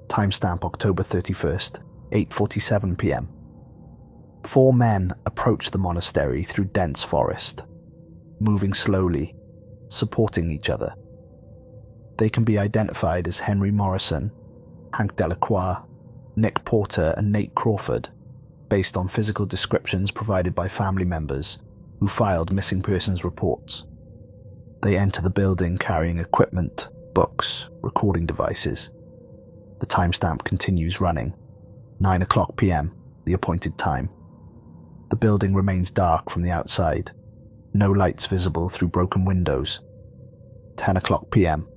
Speaker 1: timestamp October 31st, 8:47 p.m. 4 men approach the monastery through dense forest, moving slowly, supporting each other. They can be identified as Henry Morrison, Hank Delacroix, Nick Porter and Nate Crawford, based on physical descriptions provided by family members who filed missing persons reports. They enter the building carrying equipment, books, recording devices. The timestamp continues running. 9 o'clock p.m., the appointed time. The building remains dark from the outside. No lights visible through broken windows. 10 o'clock p.m.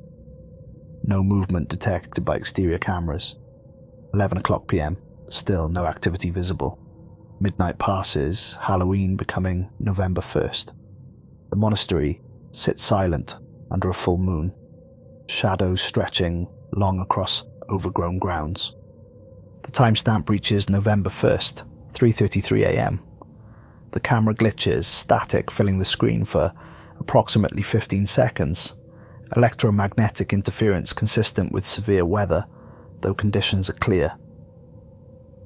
Speaker 1: No movement detected by exterior cameras. 11 o'clock p.m. Still no activity visible. Midnight passes, Halloween becoming November 1st. The monastery sits silent under a full moon, shadows stretching long across overgrown grounds. The timestamp reaches November 1st, 3:33 a.m. The camera glitches, static filling the screen for approximately 15 seconds. Electromagnetic interference consistent with severe weather, though conditions are clear.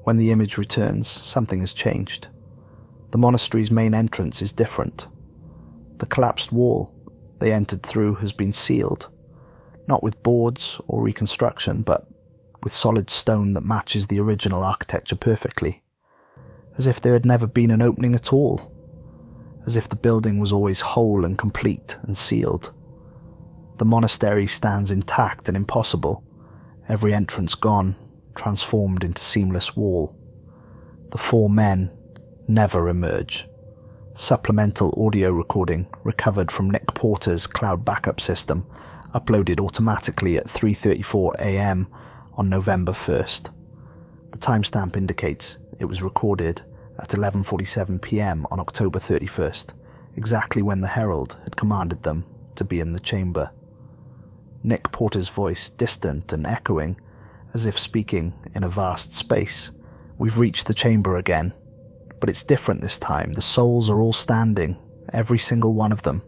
Speaker 1: When the image returns, something has changed. The monastery's main entrance is different. The collapsed wall they entered through has been sealed, not with boards or reconstruction, but with solid stone that matches the original architecture perfectly, as if there had never been an opening at all, as if the building was always whole and complete and sealed. The monastery stands intact and impossible, every entrance gone, transformed into seamless wall. The four men never emerge. Supplemental audio recording recovered from Nick Porter's cloud backup system, uploaded automatically at 3:34 a.m. on November 1st. The timestamp indicates it was recorded at 11:47 p.m. on October 31st, exactly when the Herald had commanded them to be in the chamber. Nick Porter's voice, distant and echoing, as if speaking in a vast space. We've reached the chamber again, but it's different this time. The souls are all standing, every single one of them.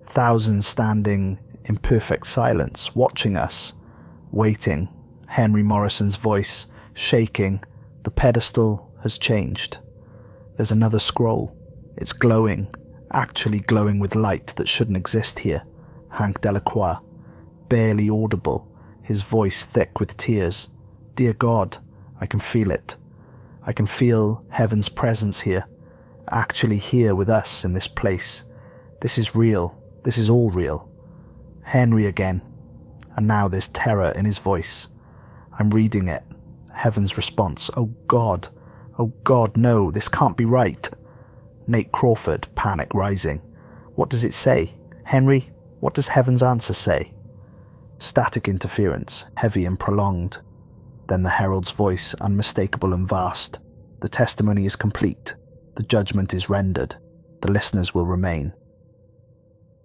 Speaker 1: Thousands standing in perfect silence, watching us, waiting. Henry Morrison's voice, shaking. The pedestal has changed. There's another scroll. It's glowing, actually glowing with light that shouldn't exist here. Hank Delacroix, barely audible, his voice thick with tears. Dear God, I can feel it. I can feel heaven's presence here, actually here with us in this place. This is real. This is all real. Henry again. And now there's terror in his voice. I'm reading it. Heaven's response. Oh God, no, this can't be right. Nate Crawford, panic rising. What does it say? Henry, what does heaven's answer say? Static interference, heavy and prolonged. Then the herald's voice, unmistakable and vast. The testimony is complete. The judgment is rendered. The listeners will remain.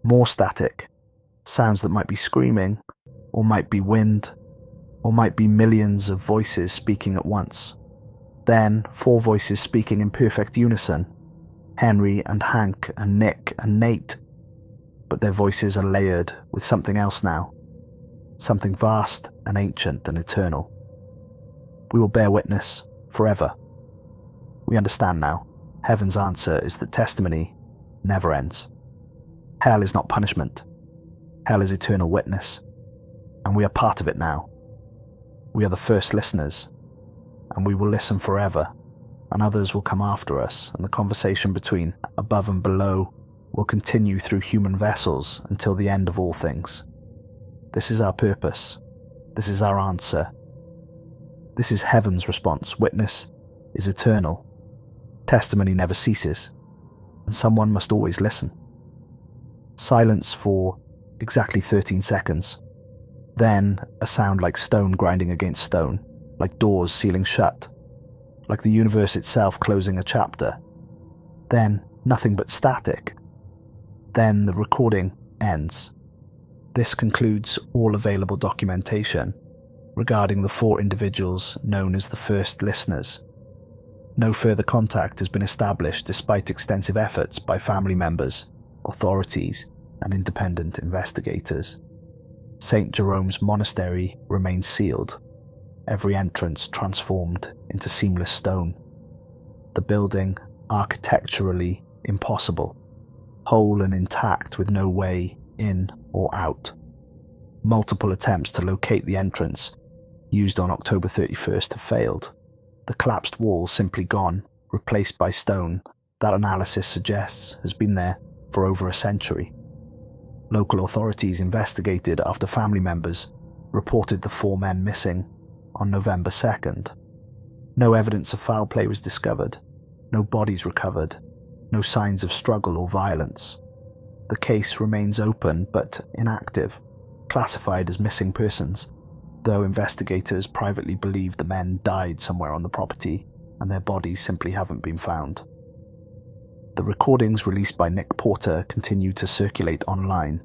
Speaker 1: More static. Sounds that might be screaming, or might be wind, or might be millions of voices speaking at once. Then 4 voices speaking in perfect unison. Henry and Hank and Nick and Nate. But their voices are layered with something else now. Something vast and ancient and eternal. We will bear witness forever. We understand now. Heaven's answer is that testimony never ends. Hell is not punishment. Hell is eternal witness. And we are part of it now. We are the first listeners. And we will listen forever. And others will come after us. And the conversation between above and below will continue through human vessels until the end of all things. This is our purpose. This is our answer. This is heaven's response. Witness is eternal. Testimony never ceases, and someone must always listen. Silence for exactly 13 seconds. Then a sound like stone grinding against stone, like doors sealing shut, like the universe itself closing a chapter. Then nothing but static. Then the recording ends. This concludes all available documentation regarding the 4 individuals known as the first listeners. No further contact has been established despite extensive efforts by family members, authorities, and independent investigators. St. Jerome's Monastery remains sealed, every entrance transformed into seamless stone. The building architecturally impossible, whole and intact with no way in or out. Multiple attempts to locate the entrance used on October 31st have failed. The collapsed wall simply gone, replaced by stone that analysis suggests has been there for over a century. Local authorities investigated after family members reported the 4 men missing on November 2nd. No evidence of foul play was discovered, no bodies recovered, no signs of struggle or violence. The case remains open but inactive, classified as missing persons, though investigators privately believe the men died somewhere on the property and their bodies simply haven't been found. The recordings released by Nick Porter continue to circulate online,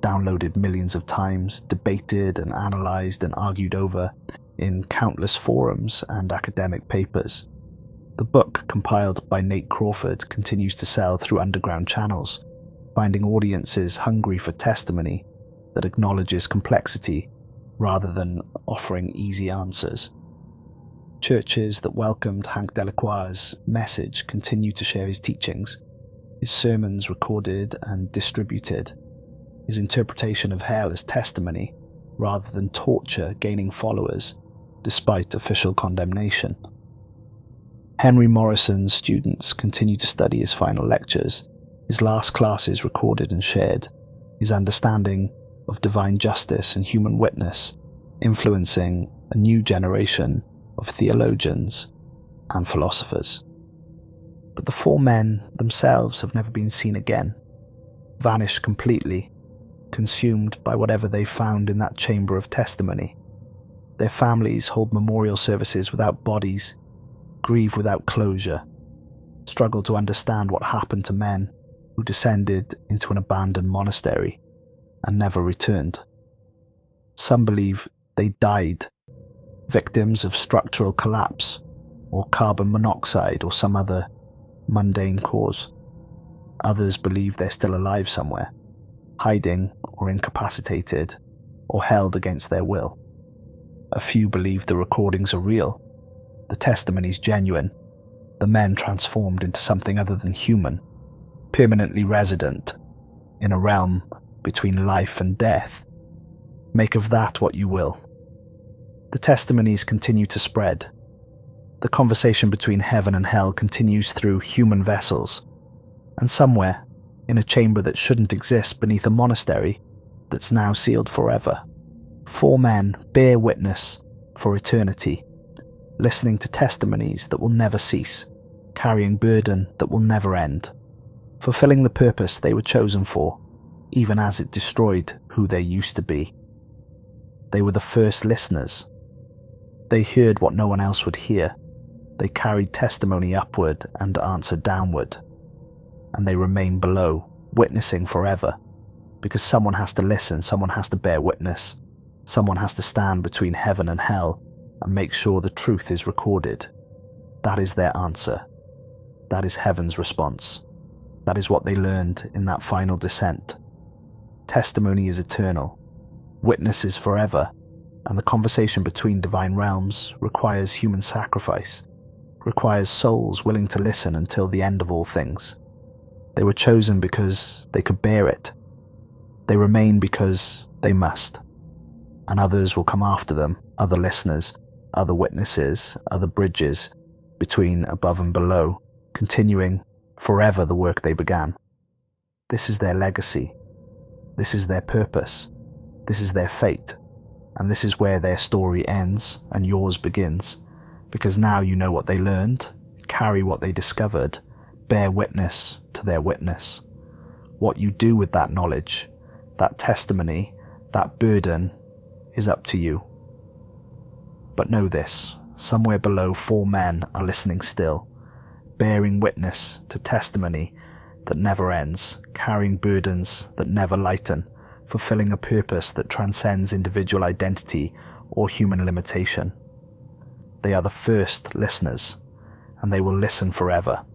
Speaker 1: downloaded millions of times, debated and analysed and argued over in countless forums and academic papers. The book, compiled by Nate Crawford, continues to sell through underground channels, finding audiences hungry for testimony that acknowledges complexity rather than offering easy answers. Churches that welcomed Hank Delacroix's message continued to share his teachings, his sermons recorded and distributed, his interpretation of hell as testimony rather than torture gaining followers despite official condemnation. Henry Morrison's students continued to study his final lectures, his last classes recorded and shared, his understanding of divine justice and human witness influencing a new generation of theologians and philosophers. But the four men themselves have never been seen again, vanished completely, consumed by whatever they found in that chamber of testimony. Their families hold memorial services without bodies, grieve without closure, struggle to understand what happened to men who descended into an abandoned monastery and never returned. Some believe they died, victims of structural collapse or carbon monoxide or some other mundane cause. Others believe they're still alive somewhere, hiding or incapacitated or held against their will. A few believe the recordings are real, the testimonies genuine, the men transformed into something other than human, permanently resident in a realm between life and death. Make of that what you will. The testimonies continue to spread. The conversation between heaven and hell continues through human vessels, and somewhere, in a chamber that shouldn't exist beneath a monastery that's now sealed forever, four men bear witness for eternity, listening to testimonies that will never cease, carrying burden that will never end, fulfilling the purpose they were chosen for, even as it destroyed who they used to be. They were the first listeners. They heard what no one else would hear. They carried testimony upward and answer downward. And they remain below, witnessing forever, because someone has to listen, someone has to bear witness, someone has to stand between heaven and hell and make sure the truth is recorded. That is their answer. That is heaven's response. That is what they learned in that final descent. Testimony is eternal. Witness is forever, and the conversation between divine realms requires human sacrifice, requires souls willing to listen until the end of all things. They were chosen because they could bear it. They remain because they must. And others will come after them, other listeners, other witnesses, other bridges between above and below, continuing forever the work they began. This is their legacy. This is their purpose. This is their fate. And this is where their story ends and yours begins. Because now you know what they learned, carry what they discovered, bear witness to their witness. What you do with that knowledge, that testimony, that burden, is up to you. But know this, somewhere below four men are listening still, bearing witness to testimony that never ends, carrying burdens that never lighten, fulfilling a purpose that transcends individual identity or human limitation. They are the first listeners, and they will listen forever.